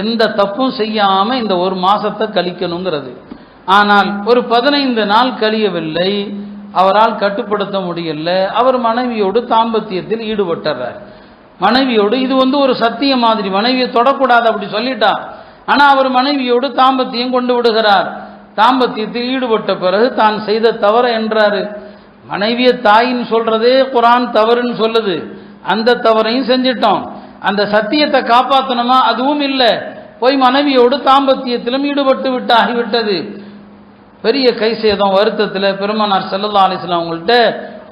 எந்த தப்பும் செய்யாம இந்த ஒரு மாசத்தை கழிக்கணுங்கிறது. ஆனால் ஒரு 15 நாள் கழியவில்லை, அவரால் கட்டுப்படுத்த முடியல. அவர் மனைவியோடு தாம்பத்தியத்தில் ஈடுபட்டுறார். மனைவியோடு இது ஒரு சத்திய மாதிரி, மனைவியை தொடக்கூடாது அப்படி சொல்லிட்டா. ஆனால் அவர் மனைவியோடு தாம்பத்தியம் கொண்டு விடுகிறார். தாம்பத்தியத்தில் ஈடுபட்ட பிறகு தான் செய்த தவறு என்றாரு. மனைவியை தாயின்னு சொல்றதே குர்ஆன் தவறுன்னு சொல்லுது, அந்த தவறையும் செஞ்சிட்டோம். அந்த சத்தியத்தை காப்பாற்றணுமா, அதுவும் இல்லை, போய் மனைவியோடு தாம்பத்தியத்திலும் ஈடுபட்டு ஆகிவிட்டது. பெரிய கை சேதம், வருத்தத்தில் பெருமானார் ஸல்லல்லாஹு அலைஹி வஸல்லம் அவங்கள்ட்ட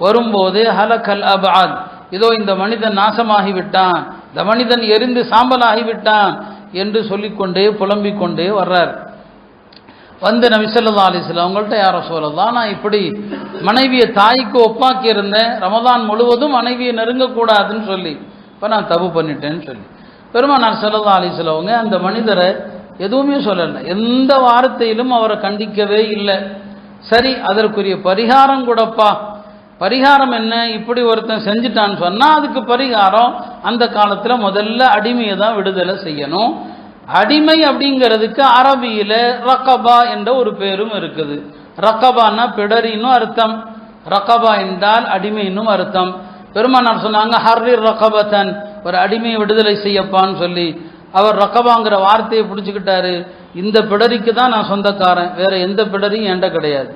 வரும்போது ஹலக்கல் அபாத், இதோ இந்த மனிதன் நாசமாகிவிட்டான், இந்த மனிதன் எரிந்து சாம்பலாகிவிட்டான் என்று சொல்லிக்கொண்டே புலம்பிக் கொண்டே வர்றார். வந்து நபி ஸல்லல்லாஹு அலைஹி வஸல்லம் அவங்கள்ட்ட, யா ரசூலல்லாஹ், நான் இப்படி மனைவியை தாய்க்கு ஒப்பாக்கி இருந்தேன், ரமதான் முழுவதும் மனைவியை நெருங்கக்கூடாதுன்னு சொல்லி, இப்போ நான் தப்பு பண்ணிட்டேன்னு சொல்லி. பெருமானார் ஸல்லல்லாஹு அலைஹி வஸல்லம் அவங்க அந்த மனிதரை எதுவுமே சொல்லலை, எந்த வார்த்தையிலும் அவரை கண்டிக்கவே இல்லை. சரி, அதற்குரிய பரிகாரம் கூடப்பா. பரிகாரம் என்ன, இப்படி ஒருத்தன் செஞ்சுட்டான்னு சொன்னால் அதுக்கு பரிகாரம் அந்த காலத்தில் முதல்ல அடிமையை தான் விடுதலை செய்யணும். அடிமை அப்படிங்கிறதுக்கு அரபியில் ரக்கபா என்ற ஒரு பேரும் இருக்குது. ரக்கபான்னா பிடரின்னும் அர்த்தம், ரக்கபா என்றால் அடிமைன்னும் அர்த்தம். பெருமானார் சொன்னாங்க, ஹர்ரிர் ரக்கபத்தன், ஒரு அடிமையை விடுதலை செய்யப்பான்னு சொல்லி. அவர் ரக்கபாங்கிற வார்த்தையை பிடிச்சிக்கிட்டாரு. இந்த பிடரிக்கு தான் நான் சொந்தக்காரன், வேற எந்த பிடரியும் என்கிட்ட கிடையாது,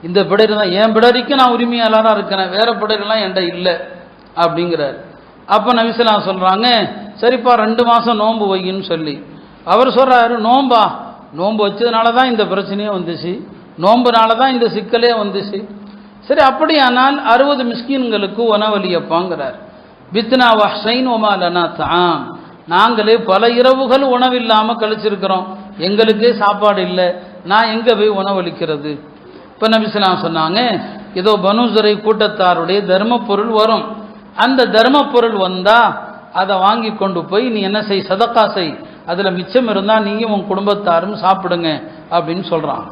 இந்த பிடரி தான் என் பிடரிக்கு நான் உரிமையாளராக இருக்கிறேன், வேற பிடரிலாம் என்கிட்ட இல்லை அப்படிங்கிறார். அப்போ நபி ஸல்லல்லாஹு அலைஹி வஸல்லம் சொல்கிறாங்க, சரிப்பா 2 மாதம் நோன்பு வையின்னு சொல்லி. அவர் சொல்கிறாரு, நோன்பா, நோன்பு வச்சதுனால தான் இந்த பிரச்சனையே வந்துச்சு, நோன்புனால தான் இந்த சிக்கலே வந்துச்சு. சரி, அப்படியானால் 60 மிஸ்கீன்களுக்கு உணவளியப்பாங்கிறார். பித்னா வஹ்ஷைன் ஒமா லனா தஆம், நாங்களே பல இரவுகள் உணவில்லாமல் கழிச்சிருக்கிறோம், எங்களுக்கே சாப்பாடு இல்லை, நான் எங்கே போய் உணவளிக்கிறது? இப்போ நபி ஸல்லல்லாஹு அலைஹி வஸல்லம் சொன்னாங்க, ஏதோ பனு ஸுரை கூட்டத்தாருடைய தர்ம பொருள் வரும், அந்த தர்ம பொருள் வந்தால் அதை வாங்கி கொண்டு போய் நீ என்ன செய், சதக்கா செய், அதில் மிச்சம் இருந்தால் நீயும் உன் குடும்பத்தாரும் சாப்பிடுங்க அப்படின்னு சொல்கிறாங்க.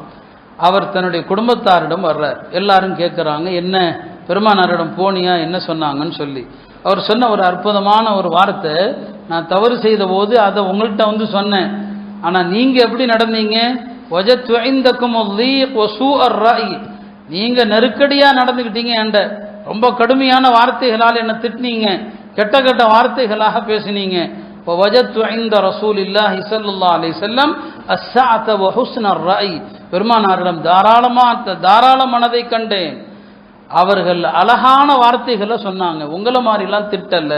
அவர் தன்னுடைய குடும்பத்தாரிடம் வர்றார். எல்லாரும் கேட்குறாங்க, என்ன பெருமானாரிடம் போனியா, என்ன சொன்னாங்கன்னு சொல்லி. அவர் சொன்ன ஒரு அற்புதமான ஒரு வார்த்தை, நான் தவறு செய்த போது அதை உங்கள்கிட்ட வந்து சொன்னேன், ஆனால் நீங்கள் எப்படி நடந்தீங்க, நீங்கள் நெருக்கடியாக நடந்துக்கிட்டீங்க, என்ற ரொம்ப கடுமையான வார்த்தைகளால் என்ன திட்டினீங்க, கெட்ட கெட்ட வார்த்தைகளாக பேசினீங்க. பெருமானாரிடம் தாராள மனதை கண்டேன். அவர்கள் அழகான வார்த்தைகளை சொன்னாங்க, உங்களை மாதிரிலாம் திட்டல,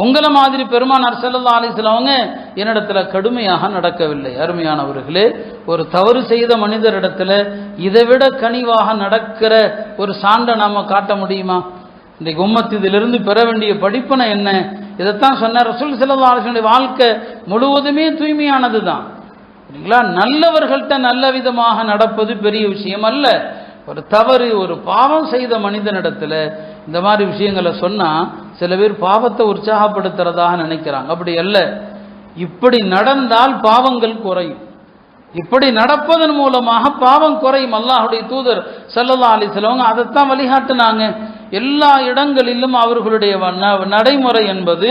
உங்களை மாதிரி பெருமானார் ஸல்லல்லாஹு அலைஹி வஸல்லம் அவங்க என்னிடத்துல கடுமையாக நடக்கவில்லை. அருமையானவர்களே, ஒரு தவறு செய்த மனிதரிடத்துல இதைவிட கனிவாக நடக்கிற ஒரு சான்றை நாம காட்ட முடியுமா? இன்றைக்கு உம்மத்து இதிலிருந்து பெற வேண்டிய படிப்பனை என்ன? இதைத்தான் சொன்ன ரசூல் ஸல்லல்லாஹு அலைஹி வஸல்லம் வாழ்க்கை முழுவதுமே தூய்மையானது தான். சரிங்களா? நல்லவர்கள்ட்ட நல்ல விதமாக நடப்பது பெரிய விஷயம் அல்ல. ஒரு தவறு, ஒரு பாவம் செய்த மனிதனிடத்துல இந்த மாதிரி விஷயங்களை சொன்னா சில பேர் பாவத்தை உற்சாகப்படுத்துறதாக நினைக்கிறாங்க. அப்படி அல்ல. இப்படி நடந்தால் பாவங்கள் குறையும். இப்படி நடப்பதன் மூலமாக பாவம் குறையும். அல்லாஹ்வுடைய தூதர் ஸல்லல்லாஹு அலைஹி வஸல்லம் அதைத்தான் வழிகாட்டினாங்க. எல்லா இடங்களிலும் அவர்களுடைய நடைமுறை என்பது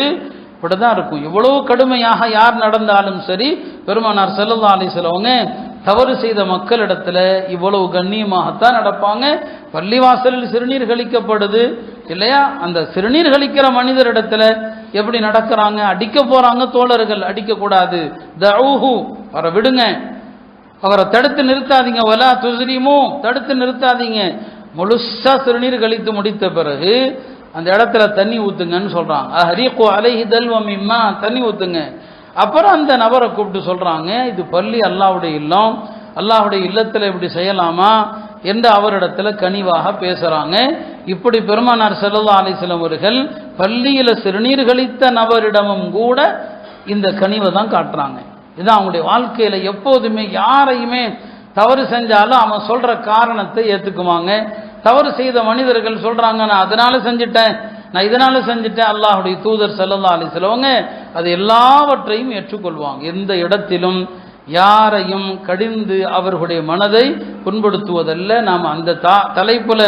இப்படிதான் இருக்கும். இவ்வளவு கடுமையாக யார் நடந்தாலும் சரி, பெருமானார் ஸல்லல்லாஹு அலைஹி வஸல்லம் தவறு செய்த மக்களிடத்துல இவ்வளவு கண்ணியமாகத்தான் நடப்பாங்க. பள்ளிவாசலில் சிறுநீர் கழிக்கப்படுது இல்லையா, அந்த சிறுநீர் கழிக்கிற மனிதரிடத்துல எப்படி நடக்கிறாங்க? அடிக்க போறாங்க தோழர்கள், அடிக்க கூடாது, தஊஹு, அவரை விடுங்க, அவரை தடுத்து நிறுத்தாதீங்க, வலா துஸ்ரிமு, தடுத்து நிறுத்தாதீங்க. முழுசா சிறுநீர் கழித்து முடித்த பிறகு அந்த இடத்துல தண்ணி ஊத்துங்கன்னு சொல்றாங்க. அஹ்ரிகு அலைஹி தல்வ மிம்மா, தண்ணி ஊத்துங்க. அப்புறம் அந்த நபரை கூப்பிட்டு சொல்றாங்க, இது பள்ளி, அல்லாஹ்வுடைய இல்லம், அல்லாஹ்வுடைய இல்லத்துல இப்படி செய்யலாமா என்று அவரிடத்துல கனிவாக பேசுறாங்க. இப்படி பெருமானார் ஸல்லல்லாஹு அலைஹி வஸல்லம் அவர்கள் பள்ளியில சிறுநீர் கழித்த நபரிடமும் கூட இந்த கனிவை தான் காட்டுறாங்க. இதுதான் அவங்களுடைய வாழ்க்கையில. எப்போதுமே யாரையுமே தவறு செஞ்சாலும் அவன் சொல்ற காரணத்தை ஏத்துக்குவாங்க. தவறு செய்த மனிதர்கள் சொல்றாங்க, நான் அதனால செஞ்சிட்டேன், நான் இதனால செஞ்சிட்டேன், அல்லாஹ்வுடைய தூதர் ஸல்லல்லாஹு அலைஹி வஸல்லம் அது எல்லாவற்றையும் ஏற்றுக்கொள்வாங்க. எந்த இடத்திலும் யாரையும் கடிந்து அவர்களுடைய மனதை புண்படுத்துவதல்ல. நாம் அந்த தலைப்புல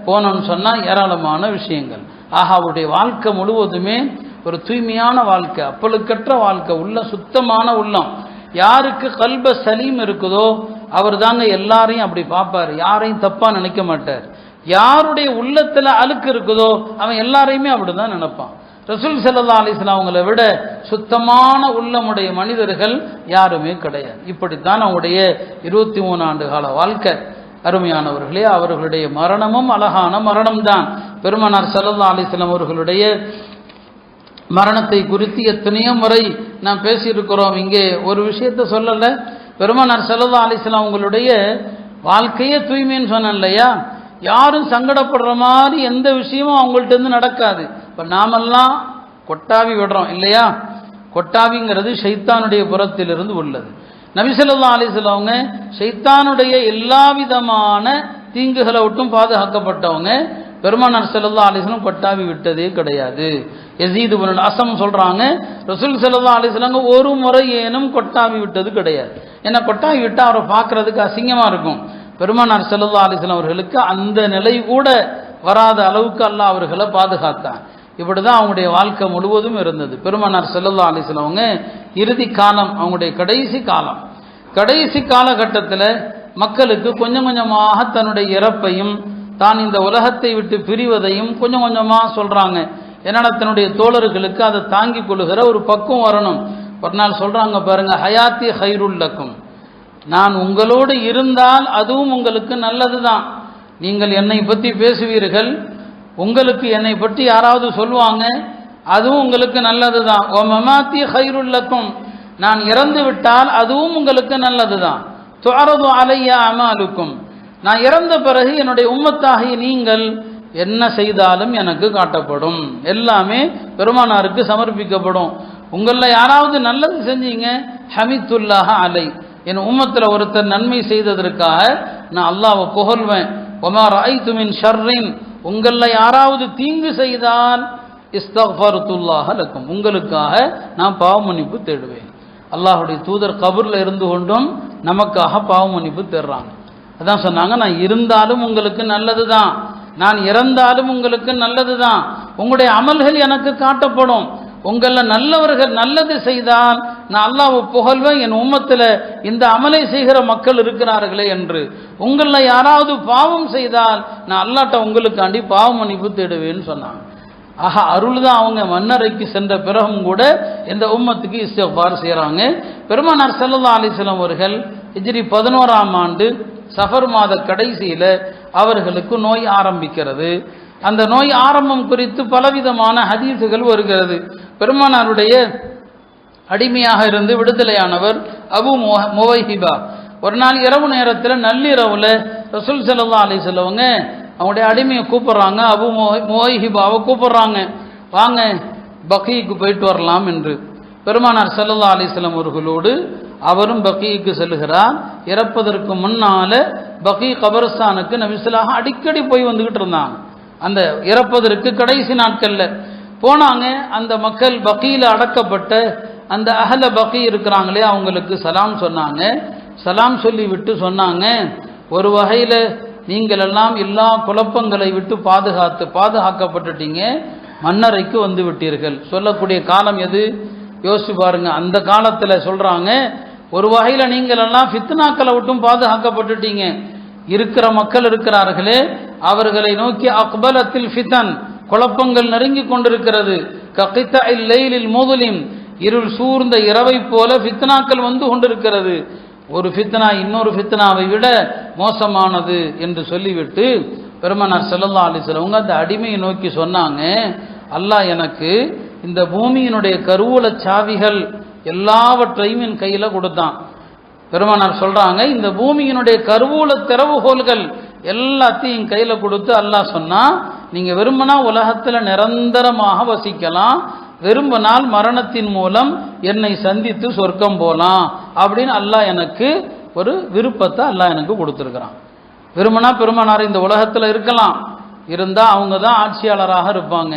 போனோம்னு சொன்னா ஏராளமான விஷயங்கள். ஆக அவருடைய வாழ்க்கை முழுவதுமே ஒரு தூய்மையான வாழ்க்கை, அப்பழுக்கற்ற வாழ்க்கை, உள்ள சுத்தமான உள்ளம். யாருக்கு கல்ப சலீம் இருக்குதோ அவர் தாங்க எல்லாரையும் அப்படி பார்ப்பார், யாரையும் தப்பா நினைக்க மாட்டார். யாருடைய உள்ளத்துல அழுக்கு இருக்குதோ அவன் எல்லாரையுமே அப்படிதான் நினைப்பான். ரசூல் ஸல்லல்லாஹு அலைஹி வஸல்லம் அவங்களை விட சுத்தமான உள்ளமுடைய மனிதர்கள் யாருமே கிடையாது. இப்படித்தான் அவங்களுடைய 23 ஆண்டு கால வாழ்க்கை. அருமையானவர்களே, அவர்களுடைய மரணமும் அழகான மரணம்தான். பெருமானார் ஸல்லல்லாஹு அலைஹி வஸல்லம் அவர்களுடைய மரணத்தை குறித்து எத்தனையோ முறை நாம் பேசியிருக்கிறோம். இங்கே ஒரு விஷயத்தை சொல்லல, பெருமானார் ஸல்லல்லாஹு அலைஹி வஸல்லம் அவங்களுடைய வாழ்க்கையே தூய்மைன்னு சொன்னேன் இல்லையா, யாரும் சங்கடப்படுற மாதிரி எந்த விஷயமும் அவங்கள்ட்ட இருந்து நடக்காது. இப்போ நாமெல்லாம் கொட்டாவி விடுறோம் இல்லையா, கொட்டாவிங்கிறது ஷைத்தானுடைய புறத்திலிருந்து உள்ளது. நபி ஸல்லல்லாஹு அலைஹி வஸல்லம் அவங்க ஷைத்தானுடைய எல்லா விதமான தீங்குகளை விட்டும் பாதுகாக்கப்பட்டவங்க. பெருமானார் ஸல்லல்லாஹு அலைஹி வஸல்லம் கொட்டாவி விட்டதே கிடையாது. யஸீத் இப்னு அஸம் சொல்றாங்க, ரசூல் ஸல்லல்லாஹு அலைஹி வஸல்லம் ஒரு முறை ஏனும் கொட்டாவி விட்டது கிடையாது. ஏன்னா கொட்டாவி விட்டா அவரை பார்க்கறதுக்கு அசிங்கமா இருக்கும். பெருமானார் ஸல்லல்லாஹு அலைஹி வஸல்லம் அவர்களுக்கு அந்த நிலை கூட வராத அளவுக்கு அல்லாஹ் அவர்களை பாதுகாத்தான். இப்படிதான் அவங்களுடைய வாழ்க்கை முழுவதும் இருந்தது. பெருமானார் ஸல்லல்லாஹு அலைஹி வஸல்லம் அவங்க இறுதி காலம், அவங்களுடைய கடைசி காலம், கடைசி காலகட்டத்தில் மக்களுக்கு கொஞ்சம் கொஞ்சமாக தன்னுடைய இறப்பையும் தான் இந்த உலகத்தை விட்டு பிரிவதையும் கொஞ்சம் கொஞ்சமாக சொல்றாங்க. ஏன்னா தன்னுடைய தோழர்களுக்கு அதை தாங்கி கொள்ளுகிற ஒரு பக்குவம் வரணும். ஒரு நாள் சொல்றாங்க பாருங்க, ஹயாத்தி ஹைருல் லக்கும், நான் உங்களோடு இருந்தால் அதுவும் உங்களுக்கு நல்லது தான். நீங்கள் என்னை பற்றி பேசுவீர்கள், உங்களுக்கு என்னை பற்றி யாராவது சொல்லுவாங்க, அதுவும் உங்களுக்கு நல்லது தான். ஓ மமாத்தி ஹைருல் லக்கும், நான் இறந்து விட்டால் அதுவும் உங்களுக்கு நல்லது தான். துஅரது அலைய அமாலுக்கும், நான் இறந்த பிறகு என்னுடைய உம்மத்தாகிய நீங்கள் என்ன செய்தாலும் எனக்கு காட்டப்படும், எல்லாமே பெருமானாருக்கு சமர்ப்பிக்கப்படும். உங்களில் யாராவது நல்லது செஞ்சீங்க, ஹமித்துல்லாஹ அலை, என் உம்மத்தில் ஒருத்தர் நன்மை செய்ததற்காக நான் அல்லாஹ்வை புகழ்வேன். ஒமா ரஅய்து மின் ஷர்ரின், உங்களில் யாராவது தீங்கு செய்தால் இஸ்தக்ஃபர்துல்லாஹ லக்கும், உங்களுக்காக நான் பாவ மன்னிப்பு தேடுவேன். அல்லாஹுடைய தூதர் கபூரில் இருந்து கொண்டும் நமக்காக பாவ மன்னிப்பு தர்றாங்க. அதான் சொன்னாங்க, நான் இருந்தாலும் உங்களுக்கு நல்லது தான், நான் இறந்தாலும் உங்களுக்கு நல்லது தான், உங்களுடைய அமல்கள் எனக்கு காட்டப்படும், உங்களில் நல்லவர்கள் நல்லது செய்தால் நான் அல்லாஹ்வை புகழ்வேன், என் உம்மத்தில் இந்த அமலை செய்கிற மக்கள் இருக்கிறார்களே என்று. உங்களில் யாராவது பாவம் செய்தால் நான் அல்லாஹ்ட்ட உங்களுக்காண்டி பாவ மன்னிப்பு தேடுவேன்னு சொன்னாங்க. ஆஹா, அருள் தான். அவங்க மன்னரைக்கு சென்ற பிறகும் கூட இந்த உம்மத்துக்கு இஸ்திக்பார் செய்கிறாங்க. பெருமானார் ஸல்லல்லாஹு அலைஹி வஸல்லம் அவர்கள் ஹிஜ்ரி 11ஆம் ஆண்டு சஃபர் மாத கடைசியில் அவர்களுக்கு நோய் ஆரம்பிக்கிறது. அந்த நோய் ஆரம்பம் குறித்து பலவிதமான ஹதீஸுகள் வருகிறது. பெருமானாருடைய அடிமையாக இருந்து விடுதலையானவர் அபு முவைஹிபா ஒரு நாள் இரவு நேரத்தில் நள்ளிரவில் ரசூல் ஸல்லல்லாஹு அலைஹி வஸல்லம் அவங்களுடைய அடிமையை கூப்பிட்றாங்க, அபு முவைஹிபாவை கூப்பிட்றாங்க, வாங்க பக்கீக்கு போயிட்டு வரலாம் என்று. பெருமானார் ஸல்லல்லாஹு அலைஹி வஸல்லம் அவர்களோடு அவரும் பக்கீக்கு செல்கிறார். இறப்பதற்கு முன்னால் பக்கீ கபர்ஸ்தானுக்கு நபி ஸல்லல்லாஹு அடிக்கடி போய் வந்துக்கிட்டு இருந்தாங்க. அந்த இறப்பதற்கு கடைசி நாட்களில் போனாங்க. அந்த மக்கள் பக்கீயில் அடக்கப்பட்ட அந்த அஹ்ல பக்கீ இருக்கிறாங்களே அவங்களுக்கு சலாம் சொன்னாங்க. சலாம் சொல்லி விட்டு சொன்னாங்க, ஒரு வகையில் நீங்கள் எல்லாம் எல்லா குழப்பங்களை விட்டு பாதுகாக்கப்பட்டுட்டீங்க, மன்னரைக்கு வந்து விட்டீர்கள். சொல்லக்கூடிய காலம் எது யோசிச்சு பாருங்க. அந்த காலத்தில் சொல்றாங்க, ஒரு வகையில் நீங்கள் எல்லாம் ஃபித்னாக்களை விட்டும் பாதுகாக்கப்பட்டுட்டீங்க. இருக்கிற மக்கள் இருக்கிறார்களே அவர்களை நோக்கி அக்பலத்தில் ஃபிதன், குழப்பங்கள் நெருங்கி கொண்டிருக்கிறது. ககித்தஇல் லைலில் முظلم, இருள் சூழ்ந்த இரவை போல ஃபித்னாக்கள் வந்து கொண்டிருக்கிறது. ஒரு ஃபித்னா இன்னொரு ஃபித்னாவை விட மோசமானது என்று சொல்லிவிட்டு பெருமானார் ஸல்லல்லாஹு அலைஹி வஸல்லம் அந்த அடிமையை நோக்கி சொன்னாங்க, அல்லாஹ் எனக்கு இந்த பூமியினுடைய கருவூல சாவிகள் எல்லாவற்றையும் என் கையில் கொடுத்தான். பெருமானார் சொல்றாங்க, இந்த பூமியினுடைய கருவூல திறவுகோல்கள் எல்லாத்தையும் என் கையில் கொடுத்து அல்லாஹ் சொன்னா, நீங்க விரும்பினா உலகத்தில் நிரந்தரமாக வசிக்கலாம், விரும்பினால் மரணத்தின் மூலம் என்னை சந்தித்து சொர்க்கம் போலாம் அப்படின்னு அல்லாஹ் எனக்கு ஒரு விருப்பத்தை அல்லாஹ் எனக்கு கொடுத்துருக்கிறான். விரும்பினா பெருமானார் இந்த உலகத்தில் இருக்கலாம், இருந்தால் அவங்க தான் ஆட்சியாளராக இருப்பாங்க.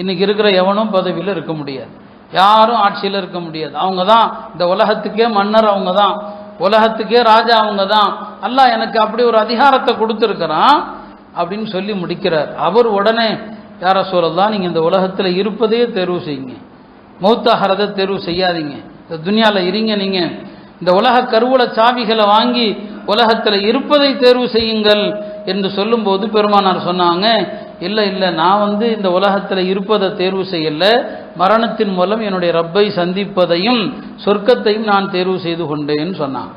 இன்னைக்கு இருக்கிற எவனும் பதவியில் இருக்க முடியாது, யாரும் ஆட்சியில் இருக்க முடியாது. அவங்க தான் இந்த உலகத்துக்கே மன்னர், அவங்க தான் உலகத்துக்கே ராஜா, அவங்க தான். அல்லாஹ் எனக்கு அப்படி ஒரு அதிகாரத்தை கொடுத்துருக்கிறான் அப்படின்னு சொல்லி முடிக்கிறார். அவர் உடனே, யா ரசூலல்லாஹ், நீங்கள் இந்த உலகத்தில் இருப்பதே தேர்வு செய்யுங்க, மௌத்தாகிறத தேர்வு செய்யாதீங்க, இந்த துனியாவில் இருங்க, நீங்கள் இந்த உலக கருவூல சாவிகளை வாங்கி உலகத்தில் இருப்பதை தேர்வு செய்யுங்கள் என்று சொல்லும்போது பெருமானார் சொன்னாங்க, இல்லை இல்லை, நான் இந்த உலகத்தில் இருப்பதை தேர்வு செய்யலை, மரணத்தின் மூலம் என்னுடைய ரப்பை சந்திப்பதையும் சொர்க்கத்தையும் நான் தேர்வு செய்து கொண்டேன்னு சொன்னான்.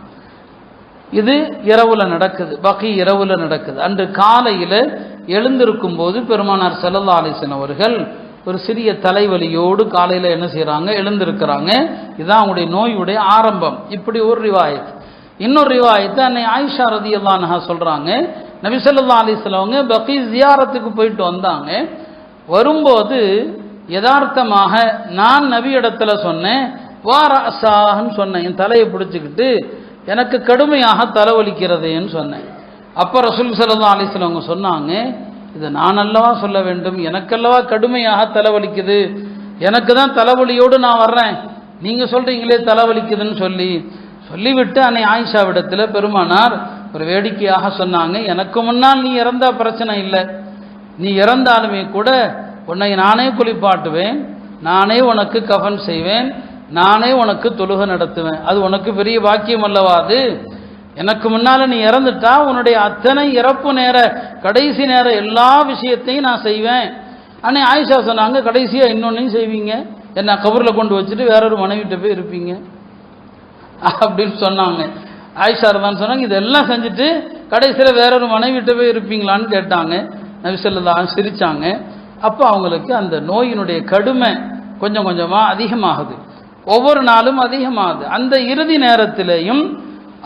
இது இரவுல நடக்குது, பகீ இரவுல நடக்குது. அன்று காலையில் எழுந்திருக்கும் போது பெருமானார் ஸல்லல்லாஹு அலைஹி வஸல்லம் அவர்கள் ஒரு சிறிய தலைவலியோடு காலையில் என்ன செய்கிறாங்க, எழுந்திருக்கிறாங்க. இதுதான் அவங்களுடைய நோயுடைய ஆரம்பம். இப்படி ஒரு ரிவாயத். இன்னொரு ரிவாயத்து அன்னை ஆயிஷா ரலியல்லாஹு அன்ஹா சொல்கிறாங்க, நபி ஸல்லல்லாஹு அலைஹி வஸல்லம் அவங்க பகீ ஜியாரத்துக்கு போயிட்டு வந்தாங்க. வரும்போது யதார்த்தமாக நான் நபி இடத்துல சொன்னேன், வாரசான்னு சொன்னேன், என் தலையை பிடிச்சிக்கிட்டு எனக்கு கடுமையாக தலைவலிக்கிறதுன்னு சொன்னேன். அப்போ ரசூல் ஸல்லல்லாஹு அலைஹி வஸல்லம் அவங்க சொன்னாங்க, இதை நான் அல்லவா சொல்ல வேண்டும், எனக்கல்லவா கடுமையாக தலைவலிக்குது, எனக்கு தான் தலைவலியோடு நான் வர்றேன், நீங்கள் சொல்கிறீங்களே தலைவலிக்குதுன்னு சொல்லிவிட்டு அன்னை ஆயிஷாவிடத்தில் பெருமானார் ஒரு வேடிக்கையாக சொன்னாங்க, எனக்கு முன்னால் நீ இறந்தா பிரச்சனை இல்லை, நீ இறந்தாலுமே கூட உன்னை நானே குளிப்பாட்டுவேன், நானே உனக்கு கஃன் செய்வேன், நானே உனக்கு தொழுகை நடத்துவேன், அது உனக்கு பெரிய பாக்கியம் அல்லவா? அது எனக்கு முன்னால் நீ இறந்துட்டா உன்னுடைய அத்தனை இறப்பு நேர கடைசி நேர எல்லா விஷயத்தையும் நான் செய்வேன். அன்னை ஆயிஷா சொன்னாங்க, கடைசியாக இன்னொன்னையும் செய்வீங்க, என்ன கபரில் கொண்டு வச்சுட்டு வேறொரு மனைவிட்ட போய் இருப்பீங்க அப்படின்னு சொன்னாங்க. ஆயிஷா தான் சொன்னாங்க, இதெல்லாம் செஞ்சுட்டு கடைசியில் வேறொரு மனைவிட்ட போய் இருப்பீங்களான்னு கேட்டாங்க. நபி ஸல்லல்லாஹு அலைஹி வஸல்லம் சிரிச்சாங்க. அப்போ அவங்களுக்கு அந்த நோயினுடைய கடுமை கொஞ்சம் கொஞ்சமாக அதிகமாகுது, ஒவ்வொரு நாளும் அதிகமாகுது. அந்த இறுதி நேரத்திலேயும்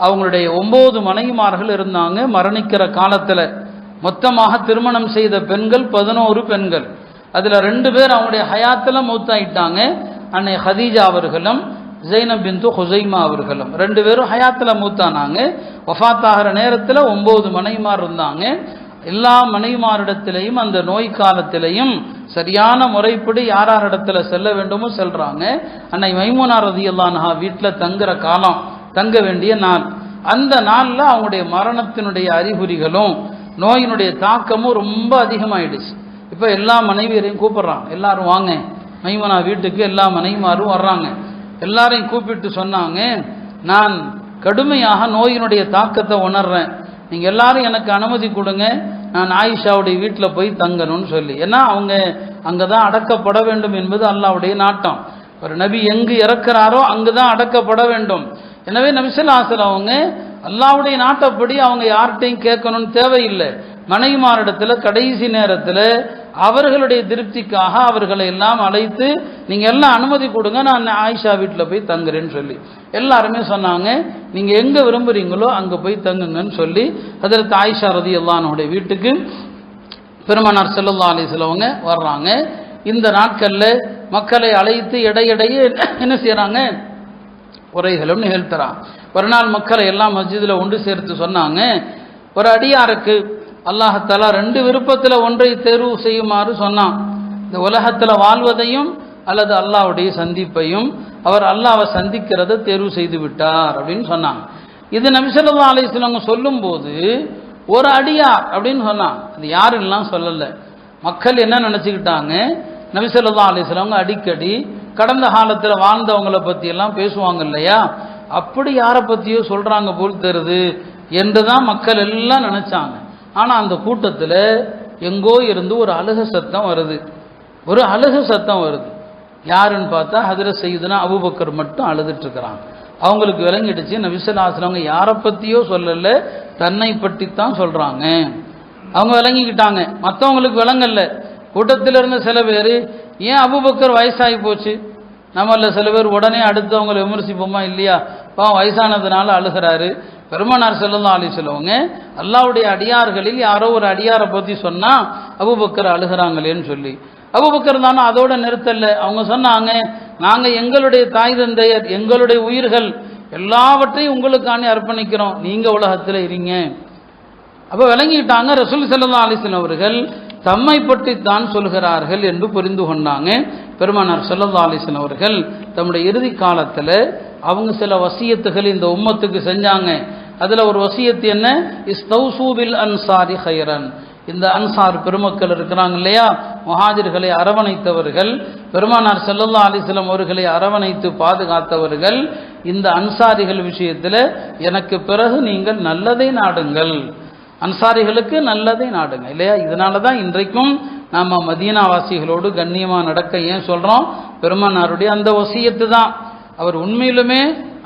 அவங்களுடைய 9 மனைவிமார்கள் இருந்தாங்க. மரணிக்கிற காலத்தில் மொத்தமாக திருமணம் செய்த பெண்கள் 11 பெண்கள். அதில் 2 பேர் அவங்களுடைய ஹயாத்தில் மௌத்தாயிட்டாங்க. அன்னை ஹதீஜா அவர்களும் ஜைனப் பின்து ஹுசைமா அவர்களும் 2 பேரும் ஹயாத்தில் மூத்தானாங்க. வஃபாத்தாகிற நேரத்தில் 9 மனைவிமார் இருந்தாங்க. எல்லா மனைவிமாரிடத்திலையும் அந்த நோய் காலத்திலையும் சரியான முறைப்படி யார் யார் இடத்துல செல்ல வேண்டுமோ செல்றாங்க. அன்னை மைமூனா ரலியல்லாஹு அன்ஹா வீட்டில் தங்குற காலம், தங்க வேண்டிய நாள். அந்த நாளில் அவங்களுடைய மரணத்தினுடைய அறிகுறிகளும் நோயினுடைய தாக்கமும் ரொம்ப அதிகமாயிடுச்சு. இப்போ எல்லா மனைவியரையும் கூப்பிட்றான், எல்லாரும் வாங்க மைமூனா வீட்டுக்கு. எல்லா மனைவிமாரும் வர்றாங்க. எல்லாரையும் கூப்பிட்டு சொன்னாங்க, நான் கடுமையாக நோயினுடைய தாக்கத்தை உணர்றேன், நீங்கள் எல்லாரும் எனக்கு அனுமதி கொடுங்க, நான் ஆயிஷாவுடைய வீட்டில் போய் தங்கணும்னு சொல்லி. ஏன்னா அவங்க அங்கே தான் அடக்கப்பட வேண்டும் என்பது அல்லாஹ்வுடைய நாட்டம். ஒரு நபி எங்கு இறக்கிறாரோ அங்கு தான் அடக்கப்பட வேண்டும். எனவே நபி ஸல்லல்லாஹு அலைஹி வஸல்லம் அவங்க அல்லாஹ்வுடைய நாட்டப்படி அவங்க யார்கிட்டையும் கேட்கணும்னு தேவையில்லை. மனைவிமாரிடத்தில் கடைசி நேரத்தில் அவர்களுடைய திருப்திக்காக அவர்களை எல்லாம் அழைத்து நீங்கள் எல்லாம் அனுமதி கொடுங்க, நான் ஆயிஷா வீட்டில் போய் தங்குறேன்னு சொல்லி எல்லாருமே சொன்னாங்க. நீங்கள் எங்கே விரும்புகிறீங்களோ அங்கே போய் தங்குங்கன்னு சொல்லி ஹஜ்ரத் ஆயிஷா ரலியல்லாஹு அன்ஹா வீட்டுக்கு பெருமானார் ஸல்லல்லாஹு அலைஹி வஸல்லம் அவங்க வர்றாங்க. இந்த நாட்களில் மக்களை அழைத்து இடையிடையே என்ன செய்கிறாங்க, உரைகளும் நிகழ்த்துறான். ஒரு நாள் மக்களை எல்லாம் மஸ்ஜிதில் ஒன்று சேர்த்து சொன்னாங்க, ஒரு அடியாருக்கு அல்லாஹ் தஆலா 2 விருப்பத்தில் ஒன்றை தேர்வு செய்யுமாறு சொன்னான். இந்த உலகத்தில் வாழ்வதையும் அல்லது அல்லாஹ்வுடைய சந்திப்பையும். அவர் அல்லாஹ்வை சந்திக்கிறத தேர்வு செய்து விட்டார் அப்படின்னு சொன்னாங்க. இது நபி ஸல்லல்லாஹு அலைஹி வஸல்லம் சொல்லும்போது ஒரு அடியார் அப்படின்னு சொன்னான். அது யாருன்னெலாம் சொல்லலை. மக்கள் என்ன நினச்சிக்கிட்டாங்க, நபி ஸல்லல்லாஹு அலைஹி வஸல்லம் அடிக்கடி கடந்த காலத்தில் வாழ்ந்தவங்களை பற்றியெல்லாம் பேசுவாங்க இல்லையா, அப்படி யாரை பற்றியோ சொல்கிறாங்க போல் தருது என்று தான் மக்கள் எல்லாம் நினச்சாங்க. ஆனால் அந்த கூட்டத்தில் எங்கோ இருந்து ஒரு அழுக சத்தம் வருது. ஒரு அழுக சத்தம் வருது. யாருன்னு பார்த்தா ஹஜ்ரத் சையதுனா அபூபக்கர் மட்டும் அழுதுட்டுருக்கிறாங்க. அவங்களுக்கு விளங்கிடுச்சு நபி ஸல்லல்லாஹு அலைஹி வஸல்லம் யாரை பற்றியோ சொல்லலை, தன்னை பற்றி தான் சொல்கிறாங்க. அவங்க விளங்கிக்கிட்டாங்க, மற்றவங்களுக்கு விளங்கல்ல. கூட்டத்தில் இருந்த சில பேர், ஏன் அபூபக்கர் வயசாகி போச்சு, நம்மள சில பேர் உடனே அடுத்தவங்களை விமர்சிப்போமா இல்லையா, பாவம் வயசானதுனால அழுகிறாரு. பெருமானார் ஸல்லல்லாஹு அலைஹி வஸல்லம் அல்லாஹ்வுடைய அடியார்களில் யாரோ ஒரு அடியாரை பற்றி சொன்னால் அபூபக்கர் அழுகிறாங்களேன்னு சொல்லி, அபூபக்கர் தானே அதோட நிறுத்தல. அவங்க சொன்னாங்க, நாங்கள் எங்களுடைய தாய் தந்தையர், எங்களுடைய உயிர்கள் எல்லாவற்றையும் உங்களுக்கானே அர்ப்பணிக்கிறோம், நீங்கள் உலகத்தில் இருங்க. அப்போ விளங்கிட்டாங்க ரசூல் ஸல்லல்லாஹு அலைஹி வஸல்லம் அவர்கள் தம்மை பற்றி தான் சொல்கிறார்கள் என்று புரிந்து கொண்டாங்க. பெருமானார் ஸல்லல்லாஹு அலைஹி வஸல்லம் அவர்கள் தம்முடைய இறுதி காலத்தில் அவங்க சில வசியத்துகள் இந்த உம்மத்துக்கு செஞ்சாங்க. அதில் ஒரு வசியத்து என்ன, இஸ்தௌசூ பில் அன்சாரி ஹைரன். இந்த அன்சார் பெருமக்கள் இருக்கிறாங்க இல்லையா, முஹாஜிர்களை அரவணைத்தவர்கள், பெருமானார் ஸல்லல்லாஹு அலைஹி வஸல்லம் அவர்களை அரவணைத்து பாதுகாத்தவர்கள், இந்த அன்சாரிகள் விஷயத்தில் எனக்கு பிறகு நீங்கள் நல்லதை நாடுங்கள், அன்சாரிகளுக்கு நல்லதை நாடுங்க இல்லையா. இதனால தான் இன்றைக்கும் நாம் மதீனாவாசிகளோடு கண்ணியமாக நடக்க ஏன் சொல்கிறோம், பெருமானாருடைய அந்த வசியத்து தான். அவர் உண்மையிலுமே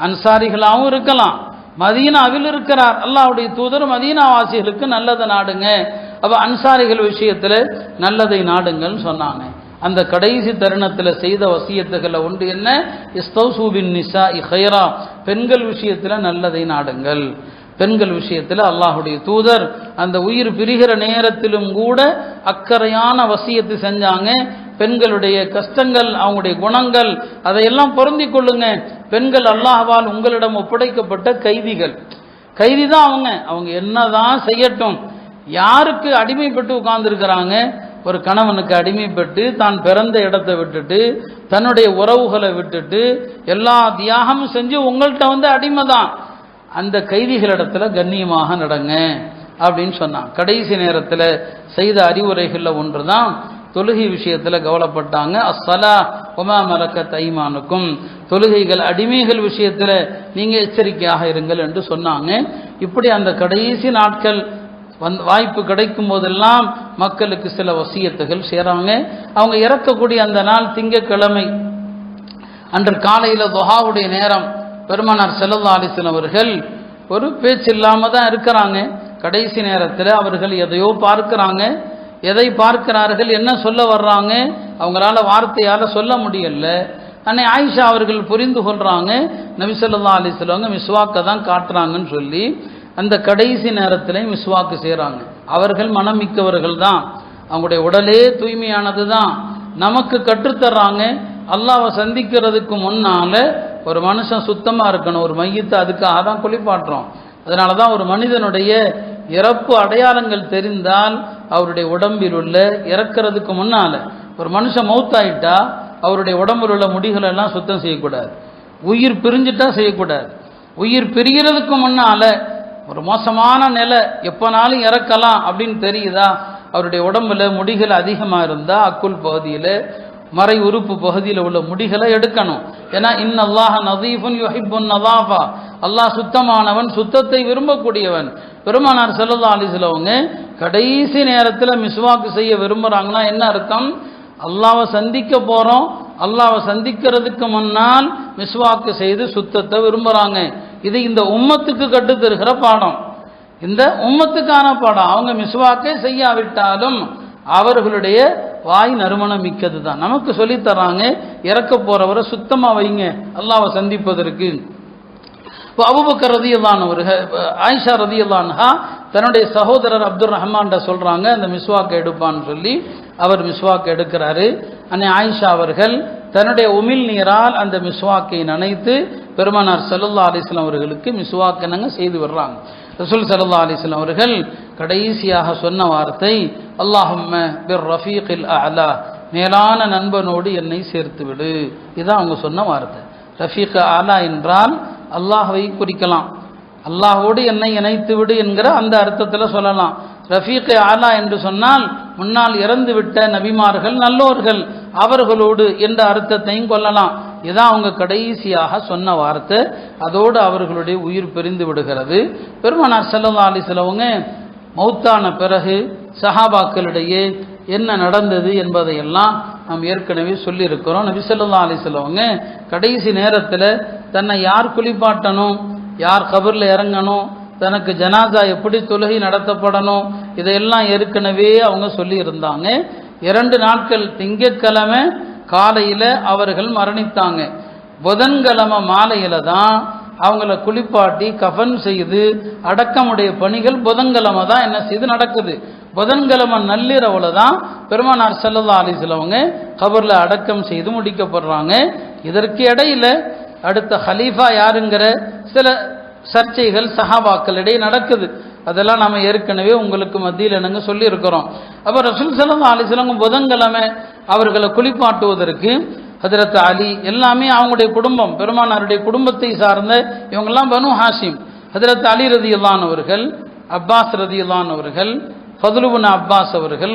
அன்சாரிகளாகவும் இருக்கலாம், மதீனாவில் இருக்கிறார், அல்லாஹ்வுடைய தூதர் மதீனாவாசிகளுக்கு நல்லதை நாடுங்க. அப்போ அன்சாரிகள் விஷயத்தில் நல்லதை நாடுங்கள்னு சொன்னாங்க. அந்த கடைசி தருணத்தில் செய்த வசியத்துகளை ஒன்று என்ன, இஸ்தௌசூ பின் நிசாஇ ஹைரா, பெண்கள் விஷயத்தில் நல்லதை நாடுங்கள். பெண்கள் விஷயத்தில் அல்லாஹ்வுடைய தூதர் அந்த உயிர் பிரிகிற நேரத்திலும் கூட அக்கறையான வசியத்து செஞ்சாங்க. பெண்களுடைய கஷ்டங்கள், அவங்களுடைய குணங்கள், அதையெல்லாம் பொருந்தி கொள்ளுங்க. பெண்கள் அல்லாஹ்வால் உங்களிடம் ஒப்படைக்கப்பட்ட கைதிகள், கைதி தான் அவங்க என்னதான் செய்யட்டும். யாருக்கு அடிமைப்பட்டு உட்கார்ந்துருக்கிறாங்க, ஒரு கணவனுக்கு அடிமைப்பட்டு தான் பிறந்த இடத்தை விட்டுட்டு தன்னுடைய உறவுகளை விட்டுட்டு எல்லா தியாகமும் செஞ்சு உங்கள்கிட்ட அடிமை தான். அந்த கைதிகளிடத்துல கண்ணியமாக நடங்க அப்படின்னு சொன்னான். கடைசி நேரத்தில் செய்த அறிவுரைகளில் ஒன்று தான் தொழுகை விஷயத்தில் கவலைப்பட்டாங்க. அஸ்ஸலா வமா மலக்கத் ஐமானுக்கும், தொழுகைகள் அடிமைகள் விஷயத்தில் நீங்கள் எச்சரிக்கையாக இருங்கள் என்று சொன்னாங்க. இப்படி அந்த கடைசி நாட்கள் வாய்ப்பு கிடைக்கும் போதெல்லாம் மக்களுக்கு சில வசியத்துகள் செய்கிறாங்க. அவங்க இறக்கக்கூடிய அந்த நாள் திங்கட்கிழமை அன்று காலையில் துஹாவுடைய நேரம். பெருமானார் ஸல்லல்லாஹு அலைஹி வஸல்லம் அவர்கள் ஒரு பேச்சு இல்லாமல் தான் இருக்கிறாங்க. கடைசி நேரத்தில் அவர்கள் எதையோ பார்க்கிறாங்க. எதை பார்க்கிறார்கள், என்ன சொல்ல வர்றாங்க, அவங்களால வார்த்தையால் சொல்ல முடியல. அன்னை ஆயிஷா அவர்கள் புரிந்து கொள்கிறாங்க, நபி ஸல்லல்லாஹு அலைஹி வஸல்லம் மிஸ்வாக்கை தான் காட்டுறாங்கன்னு சொல்லி அந்த கடைசி நேரத்தில் மிஸ்வாக்கு செய்கிறாங்க. அவர்கள் மனமிக்கவர்கள் தான், அவங்களுடைய உடலே தூய்மையானது தான், நமக்கு கற்றுத்தர்றாங்க. அல்லாஹ்வை சந்திக்கிறதுக்கு முன்னால் ஒரு மனுஷன் சுத்தமாக இருக்கணும். ஒரு மையத்தை அதுக்காக தான் குளிப்பாட்டுறோம். அதனால தான் ஒரு மனிதனுடைய இறப்பு அடையாளங்கள் தெரிந்தால் அவருடைய உடம்பில் உள்ள இறக்கிறதுக்கு முன்னால் ஒரு மனுஷன் மௌத்தாயிட்டா அவருடைய உடம்புல உள்ள முடிகளை எல்லாம் சுத்தம் செய்யக்கூடாது. உயிர் பிரிஞ்சுட்டா செய்யக்கூடாது. உயிர் பிரிகிறதுக்கு முன்னால ஒரு மோசமான நிலை, எப்போனாலும் இறக்கலாம் அப்படின்னு தெரியுதா, அவருடைய உடம்புல முடிகள் அதிகமாக இருந்தால் அக்குள் பகுதியில் மறை உறுப்பு பகுதியில் உள்ள முடிகளை எடுக்கணும். ஏன்னா இன்னல்லாஹ நதீஃபுன் யுஹிப்புன் நதாஃபா, அல்லாஹ் சுத்தமானவன், சுத்தத்தை விரும்பக்கூடியவன். பெருமானார் ஸல்லல்லாஹு அலைஹி வஸல்லம் கடைசி நேரத்தில் மிஸ்வாக்கு செய்ய விரும்புகிறாங்கன்னா என்ன அர்த்தம்? அல்லாஹ்வை சந்திக்க போகிறோம், அல்லாஹ்வை சந்திக்கிறதுக்கு முன்னால் மிஸ்வாக்கு செய்து சுத்தத்தை விரும்புகிறாங்க. இது இந்த உம்மத்துக்கு கற்றுத்தருகிற பாடம், இந்த உம்மத்துக்கான பாடம். அவங்க மிஸ்வாக்கே செய்யாவிட்டாலும் அவர்களுடைய வாய் நறுமணம் மிக்கது தான். நமக்கு சொல்லித்தராங்க, இறக்க போறவரை சுத்தமாக வைங்க அல்லாஹ்வை சந்திப்பதற்கு. இப்போ அபூபக்கர் ரலியல்லாஹு அன்ஹு, ஆயிஷா ரலியல்லாஹு அன்ஹா தன்னுடைய சகோதரர் அப்துல் ரஹ்மான்ட சொல்றாங்க அந்த மிஸ்வாக் எடுப்பான்னு சொல்லி. அவர் மிஸ்வாக் எடுக்கிறாரு. அன்னை ஆயிஷா அவர்கள் தன்னுடைய உமிழ் நீரால் அந்த மிஸ்வாக்கை நனைத்து பெருமானார் ஸல்லல்லாஹு அலைஹி வஸல்லம் அவர்களுக்கு மிஸ்வாக் என்னங்க செய்து வர்றாங்க. ரசூல் ஸல்லல்லாஹு அலைஹி வஸல்லம் அவர்கள் கடைசியாக சொன்ன வார்த்தை அல்லாஹும்ம பிர் ரஃபீகில் அலா, மேலான நண்பனோடு என்னை சேர்த்து விடு. இதுதான் அவங்க சொன்ன வார்த்தை. ரஃபீக் அலா என்றால் அல்லாஹ்வை குறிக்கலாம், அல்லாஹோடு என்னை இணைத்து விடு என்கிற அந்த அர்த்தத்தில் சொல்லலாம். ரஃபீக் ஆலா என்று சொன்னால் முன்னால் இறந்து விட்ட நபிமார்கள் நல்லோர்கள் அவர்களோடு என்ற அர்த்தத்தையும் கொள்ளலாம். இதான் அவங்க கடைசியாக சொன்ன வார்த்தை. அதோடு அவர்களுடைய உயிர் பிரிந்து விடுகிறது. பெருமானார் ஸல்லல்லாஹு அலைஹி வஸல்லம் மௌத்தான பிறகு சஹாபாக்களிடையே என்ன நடந்தது என்பதையெல்லாம் நாம் ஏற்கனவே சொல்லியிருக்கிறோம். நபி ஸல்லல்லாஹு அலைஹி வஸல்லம் கடைசி நேரத்தில் தன்னை யார் குளிப்பாட்டணும், யார் கபரில் இறங்கணும், தனக்கு ஜனாசா எப்படி தொழுகை நடத்தப்படணும், இதையெல்லாம் ஏற்கனவே அவங்க சொல்லி இருந்தாங்க. 2 நாட்கள் திங்கட்கிழமை காலையில் அவர்கள் மரணித்தாங்க. புதன்கிழமை மாலையில் தான் அவங்கள குளிப்பாட்டி கஃன் செய்து அடக்கமுடைய பணிகள் புதன்கிழமை தான் என்ன செய்து நடக்குது. புதன்கிழமை நள்ளிரவுல தான் பெருமானார் ஸல்லல்லாஹு அலைஹி வஸல்லம் கபரில் அடக்கம் செய்து முடிக்கப்படுறாங்க. இதற்கு இடையில அடுத்த ஹலீஃபா யாருங்கிற சில சர்ச்சைகள் சஹாபாக்களிடையே நடக்குது. அதெல்லாம் நம்ம ஏற்கனவே உங்களுக்கு மத்தியில் என்னங்க சொல்லி இருக்கிறோம். அப்போ ரசூல் ஸல்லல்லாஹு அலைஹி வஸல்லம் புதன்கிழமை அவர்களை குளிப்பாட்டுவதற்கு ஹஜ்ரத் அலி எல்லாமே அவங்களுடைய குடும்பம், பெருமானாருடைய குடும்பத்தை சார்ந்த இவங்கெல்லாம் பனு ஹாஷிம். ஹஜ்ரத் அலி ரலியல்லாஹு அன்ஹு அவர்கள், அப்பாஸ் ரலியல்லாஹு அன்ஹு அவர்கள், ஃபதுல் இப்னு அப்பாஸ் அவர்கள்,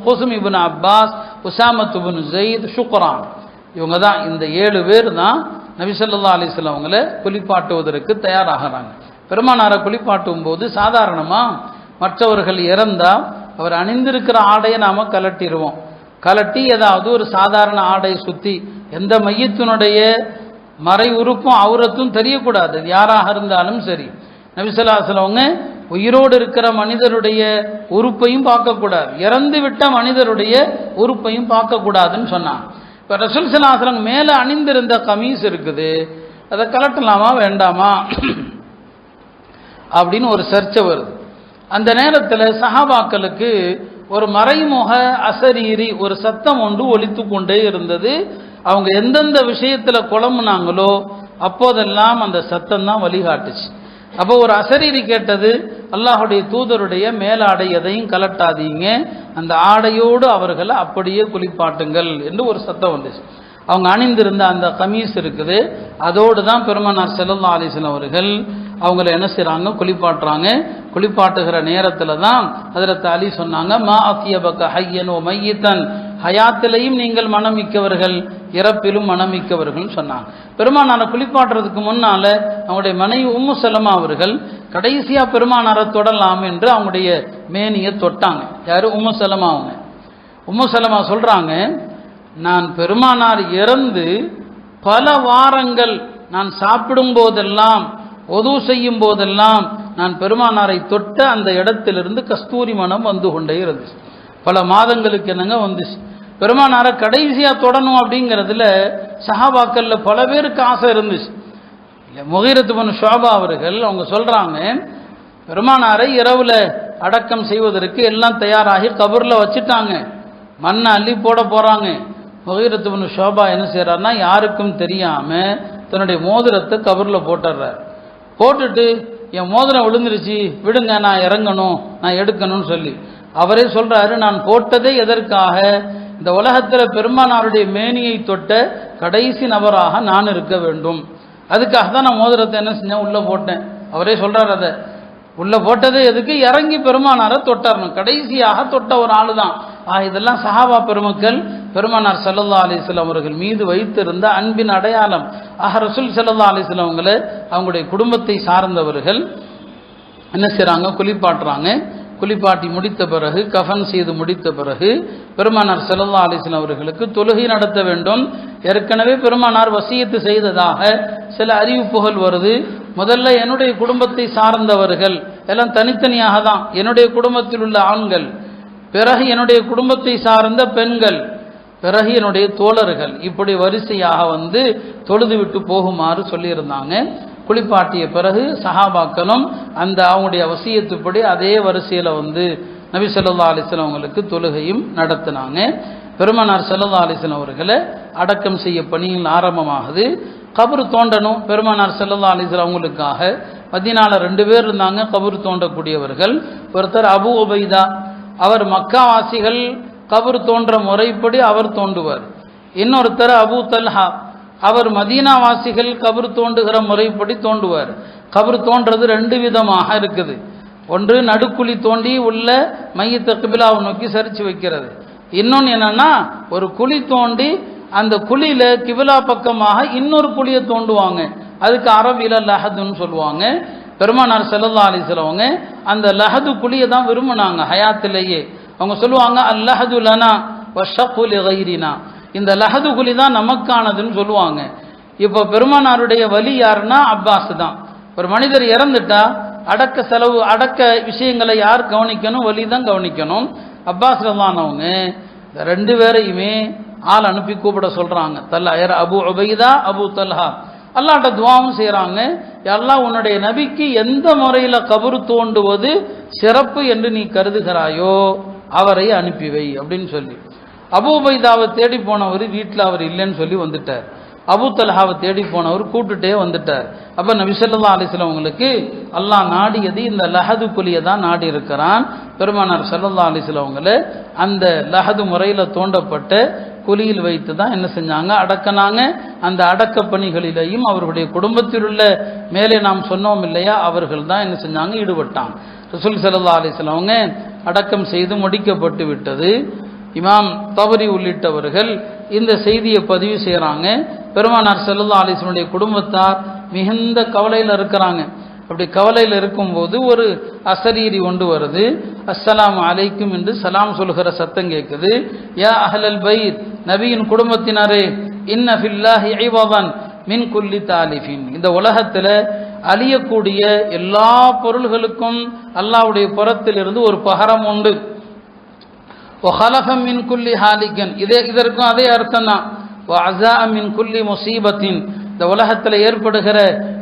குஸ்ம் இப்னு அப்பாஸ், உசாமத் இப்னு ஸைத், ஷுக்ரான், இவங்க தான் இந்த 7 பேர் தான் நபி ஸல்லல்லாஹு அலைஹி வஸல்லம் அவங்களை குளிப்பாட்டுவதற்கு தயாராகிறாங்க. பெருமானாரை குளிப்பாட்டும் போது சாதாரணமாக மற்றவர்கள் இறந்தால் அவர் அணிந்திருக்கிற ஆடையை நாம் கலட்டிடுவோம். கலட்டி ஏதாவது ஒரு சாதாரண ஆடை சுற்றி, எந்த மையத்தினுடைய மறை உறுப்பும் அவுரத்தும் தெரியக்கூடாது, யாராக இருந்தாலும் சரி. நபி ஸல்லல்லாஹு அலைஹி வஸல்லம் உயிரோடு இருக்கிற மனிதருடைய உறுப்பையும் பார்க்கக்கூடாது, இறந்து விட்ட மனிதருடைய உறுப்பையும் பார்க்கக்கூடாதுன்னு சொன்னாங்க. இப்போ ரசூல் ஸல்லல்லாஹு அலைஹி வஸல்லம் மேலே அணிந்திருந்த கமீஸ் இருக்குது, அதை கலட்டலாமா வேண்டாமா அப்படின்னு ஒரு சர்ச்சை வருது. அந்த நேரத்தில் சஹாபாக்களுக்கு ஒரு மறைமுக அசரீரி ஒரு சத்தம் ஒன்று ஒலித்து கொண்டே இருந்தது. அவங்க எந்தெந்த விஷயத்தில் குழம்புனாங்களோ அப்போதெல்லாம் அந்த சத்தம் தான் வழிகாட்டுச்சு. அப்போ ஒரு அசரீரி கேட்டது, அல்லாஹுடைய தூதருடைய மேலாடை எதையும் கலட்டாதீங்க, அந்த ஆடையோடு அவர்களை அப்படியே குளிப்பாட்டுங்கள் என்று ஒரு சத்தம் வந்துச்சு. அவங்க அணிந்திருந்த அந்த கமீஸ் இருக்குது, அதோடு தான் பெருமானார் ஸல்லல்லாஹு அலைஹி வஸல்லம் அவர்கள் அவங்கள என்ன செய்கிறாங்க, குளிப்பாட்டுறாங்க. குளிப்பாட்டுகிற நேரத்தில் தான் ஹஜ்ரத் அலி சொன்னாங்க, மா அத்தியபக ஹய்யன் ஓ மையித்தன், ஹயாத்திலையும் நீங்கள் மனமிக்கவர்கள், இறப்பிலும் மனமிக்கவர்கள் சொன்னாங்க. பெருமானாரை குளிப்பாட்டுறதுக்கு முன்னால அவங்களுடைய மனைவி உம்மு சலமா அவர்கள் கடைசியாக பெருமானாரை தொடலாம் என்று அவங்களுடைய மேனியை தொட்டாங்க. யாரு? உம்மு சலமா. அவங்க உம்மு சலமா சொல்றாங்க, நான் பெருமானார் இறந்து பல வாரங்கள் நான் சாப்பிடும் போதெல்லாம் ஒது செய்யும் போதெல்லாம் நான் பெருமானாரை தொட்ட அந்த இடத்திலிருந்து கஸ்தூரி மனம் வந்து கொண்டே இருந்துச்சு. பல மாதங்களுக்கு என்னங்க வந்துச்சு. பெருமானாரை கடைசியாக தொடணும் அப்படிங்கிறதுல சஹாபாக்கள்ல பல பேருக்கு ஆசை இருந்துச்சு. முகீரத் இப்னு ஷுஅபா அவர்கள் அவங்க சொல்றாங்க, பெருமானாரை இரவுல அடக்கம் செய்வதற்கு எல்லாம் தயாராகி கபரில் வச்சுட்டாங்க, மண்ணை அள்ளி போட போறாங்க. முகீரத் இப்னு ஷுஅபா என்ன செய்யறாருன்னா, யாருக்கும் தெரியாம தன்னுடைய மோதிரத்தை கபரில் போட்டுறார். போட்டுட்டு என் மோதிரம் விழுந்துருச்சு, விடுங்க, நான் இறங்கணும், நான் எடுக்கணும்னு சொல்லி அவரே சொல்றாரு, நான் போட்டதே எதற்காக, இந்த உலகத்தில் பெருமானாருடைய மேனியை தொட்ட கடைசி நபராக நான் இருக்க வேண்டும். அதுக்காக தான் நான் மோதிரத்தை என்ன செஞ்சேன், உள்ளே போட்டேன். அவரே சொல்கிறார், அதை உள்ளே போட்டதே எதுக்கு, இறங்கி பெருமானாரை தொட்டாரணும், கடைசியாக தொட்ட ஒரு ஆள் தான். இதெல்லாம் சஹாபா பெருமக்கள் பெருமானார் ஸல்லல்லாஹு அலைஹி வஸல்லம் அவர்கள் மீது வைத்திருந்த அன்பின் அடையாளம். ரசூல் ஸல்லல்லாஹு அலைஹி வஸல்லம் அவங்கள அவங்களுடைய குடும்பத்தை சார்ந்தவர்கள் என்ன செய்கிறாங்க, குளிப்பாட்டுறாங்க. குளிப்பாட்டி முடித்த பிறகு, கஃன் செய்து முடித்த பிறகு பெருமானார் ஸல்லல்லாஹு அலைஹி வஸல்லம் அவர்களுக்கு தொழுகை நடத்த வேண்டும். ஏற்கனவே பெருமானார் வசியத்து செய்ததாக சில அறிவிப்புகள் வருது. முதல்ல என்னுடைய குடும்பத்தை சார்ந்தவர்கள் எல்லாம் தனித்தனியாக தான், என்னுடைய குடும்பத்தில் உள்ள ஆண்கள், பிறகு என்னுடைய குடும்பத்தை சார்ந்த பெண்கள், பிறகு என்னுடைய தோழர்கள், இப்படி வரிசையாக தொழுது விட்டு போகுமாறு சொல்லியிருந்தாங்க. குளிப்பாட்டிய பிறகு சஹாபாக்களும் அந்த அவங்களுடைய வசியத்துப்படி அதே வரிசையில் நபி ஸல்லல்லாஹு அலைஹி வஸல்லம் அவங்களுக்கு தொழுகையும் நடத்தினாங்க. பெருமானார் ஸல்லல்லாஹு அலைஹி வஸல்லம் அவர்களை அடக்கம் செய்ய பணியில் ஆரம்பமாகுது. கபர் தோண்டணும். பெருமானார் ஸல்லல்லாஹு அலைஹி வஸல்லம் அவங்களுக்காக மதீனால 2 பேர் இருந்தாங்க கபர் தோண்டக்கூடியவர்கள். ஒருத்தர் அபு உபைதா, அவர் மக்காவாசிகள் கபர் தோன்ற முறைப்படி அவர் தோண்டுவார். இன்னொருத்தர் அபு தல்ஹா, அவர் மதீனாவாசிகள் கபர் தோண்டுகிற முறைப்படி தோண்டுவார். கபர் தோன்றது 2 விதமாக இருக்குது. ஒன்று நடுக்குழி தோண்டி உள்ள மையத்தை கிபிலாவை நோக்கி சரிச்சு வைக்கிறது. இன்னொன்று என்னன்னா, ஒரு குழி தோண்டி அந்த குழியில கிபிலா பக்கமாக இன்னொரு குழியை தோண்டுவாங்க. அதுக்கு அரபியில லஹதுன்னு சொல்லுவாங்க. பெருமானார் ஸல்லல்லாஹு அலைஹி வஸல்லம் அந்த லஹது குழியை தான் விரும்பினாங்க ஹயாத்திலேயே. அவங்க சொல்லுவாங்க, அல்லஹது லனா வஷக்கு லிகைரினா, இந்த லஹது குழி தான் நமக்கானதுன்னு சொல்லுவாங்க. இப்போ பெருமானாருடைய வலி யாருன்னா அப்பாஸ் தான். ஒரு மனிதர் இறந்துட்டா அடக்க செலவு, அடக்க விஷயங்களை யார் கவனிக்கணும், வலி தான் கவனிக்கணும். அப்பாஸ் ரலியல்லாஹு இந்த 2 பேரையுமே ஆள் அனுப்பி கூப்பிட சொல்றாங்க. அபு உபைதா, அபு தல்ஹா அல்லாஹ்ட்ட துஆவும் செய்கிறாங்க. அல்லாஹ் உன்னுடைய நபிக்கு எந்த முறையில் கபர் தோண்டுவது சிறப்பு என்று நீ கருதுகிறாயோ அவரை அனுப்பி வை அப்படின்னு சொல்லி. அபு உபைதாவை தேடி போனவர் வீட்டில் அவர் இல்லைன்னு சொல்லி வந்துட்டார். அபு தல்ஹாவை தேடி போனவர் கூட்டுட்டே வந்துட்டார். அப்போ நபி ஸல்லல்லாஹு அலைஹி வஸல்லம் அவங்களுக்கு அல்லாஹ் நாடியது இந்த லஹது குழியை தான் நாடி இருக்கிறான். பெருமானார் ஸல்லல்லாஹு அலைஹி வஸல்லம் அவங்கள அந்த லஹது முறையில் தோண்டப்பட்ட குழியில் வைத்து தான் என்ன செஞ்சாங்க, அடக்கினாங்க. அந்த அடக்க பணிகளிலேயும் அவர்களுடைய குடும்பத்தில் உள்ள மேலே நாம் சொன்னோம் இல்லையா, அவர்கள் தான் என்ன செஞ்சாங்க, ஈடுபட்டாங்க. ரசூல் ஸல்லல்லாஹு அலைஹி வஸல்லம் அவங்க அடக்கம் செய்து முடிக்கப்பட்டு விட்டது. இமாம் தபரி உள்ளிட்டவர்கள் இந்த செய்தியை பதிவு செய்கிறாங்க. பெருமானார் ஸல்லல்லாஹு அலைஹி வஸல்லம் குடும்பத்தார் மிகுந்த கவலையில் இருக்கிறாங்க. அப்படி கவலையில் இருக்கும்போது ஒரு அசரீரி ஒன்று வருது. அஸ்ஸலாமு அலைக்கும் என்று சலாம் சொல்கிற சத்தம் கேட்குது. யா அஹ்லல் பைத், நபியின் குடும்பத்தினரே, இன்ன ஃபில்லாஹி ஐவதன் மின் குல்லி தாலிஃபின், இந்த உலகத்தில் அழியக்கூடிய எல்லா பொருள்களுக்கும் அல்லாஹ்வுடைய புறத்திலிருந்து ஒரு பகரம் உண்டு. وخلفا من كل هالك, இதற்கும் அதே அர்த்தம் தான். وعزاء من كل مصيبة, இந்த உலகத்தில் ஏற்படுகிற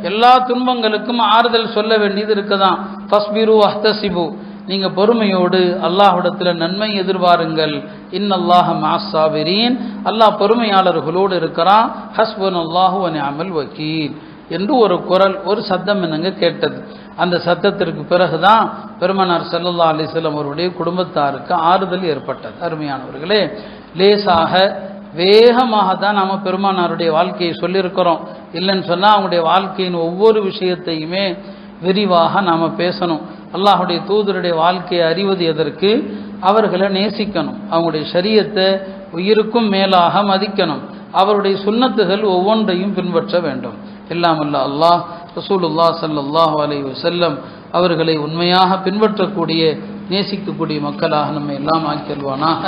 எல்லா துன்பங்களுக்கும் ஆறுதல் சொல்ல வேண்டியது இருக்குதான். ஃபஸ்பிரு வஹ்தசிபு, நீங்க பொறுமையோடு அல்லாஹ்விடத்தில் நன்மை எதிர்பாருங்கள். இன்னல்லாஹ மஅஸ் ஸாபிரீன், அல்லாஹ் பொறுமையாளர்களோடு இருக்கிறான். ஹஸ்புனல்லாஹு வ நிஅமல் வக்கீல் என்று ஒரு குரல், ஒரு சத்தம் என்னங்க கேட்டது. அந்த சத்தத்திற்கு பிறகுதான் பெருமானார் ஸல்லல்லாஹு அலைஹி வஸல்லம் அவருடைய குடும்பத்தாருக்கு ஆறுதல் ஏற்பட்டது. அருமையானவர்களே, லேசாக வேகமாக தான் நாம் பெருமானாருடைய வாழ்க்கையை சொல்லியிருக்கிறோம். இல்லைன்னு சொன்னால் அவங்களுடைய வாழ்க்கையின் ஒவ்வொரு விஷயத்தையுமே விரிவாக நாம் பேசணும். அல்லாஹுடைய தூதருடைய வாழ்க்கையை அறிவது எதற்கு, அவர்களை நேசிக்கணும், அவங்களுடைய ஷரியத்தை உயிருக்கும் மேலாக மதிக்கணும், அவருடைய சுன்னத்துகள் ஒவ்வொன்றையும் பின்பற்ற வேண்டும். இல்லாமல்ல அல்லாஹ் ரசூலுல்லாஹ் ஸல்லல்லாஹு அலைஹி வஸல்லம் அவர்களை உண்மையாக பின்பற்றக்கூடிய நேசிக்கக்கூடிய மக்களாக நம்ம எல்லாம் ஆக்கியல்வானாக.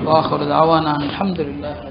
வாஹிரு தஅவானா அல்ஹம்துலில்லாஹி.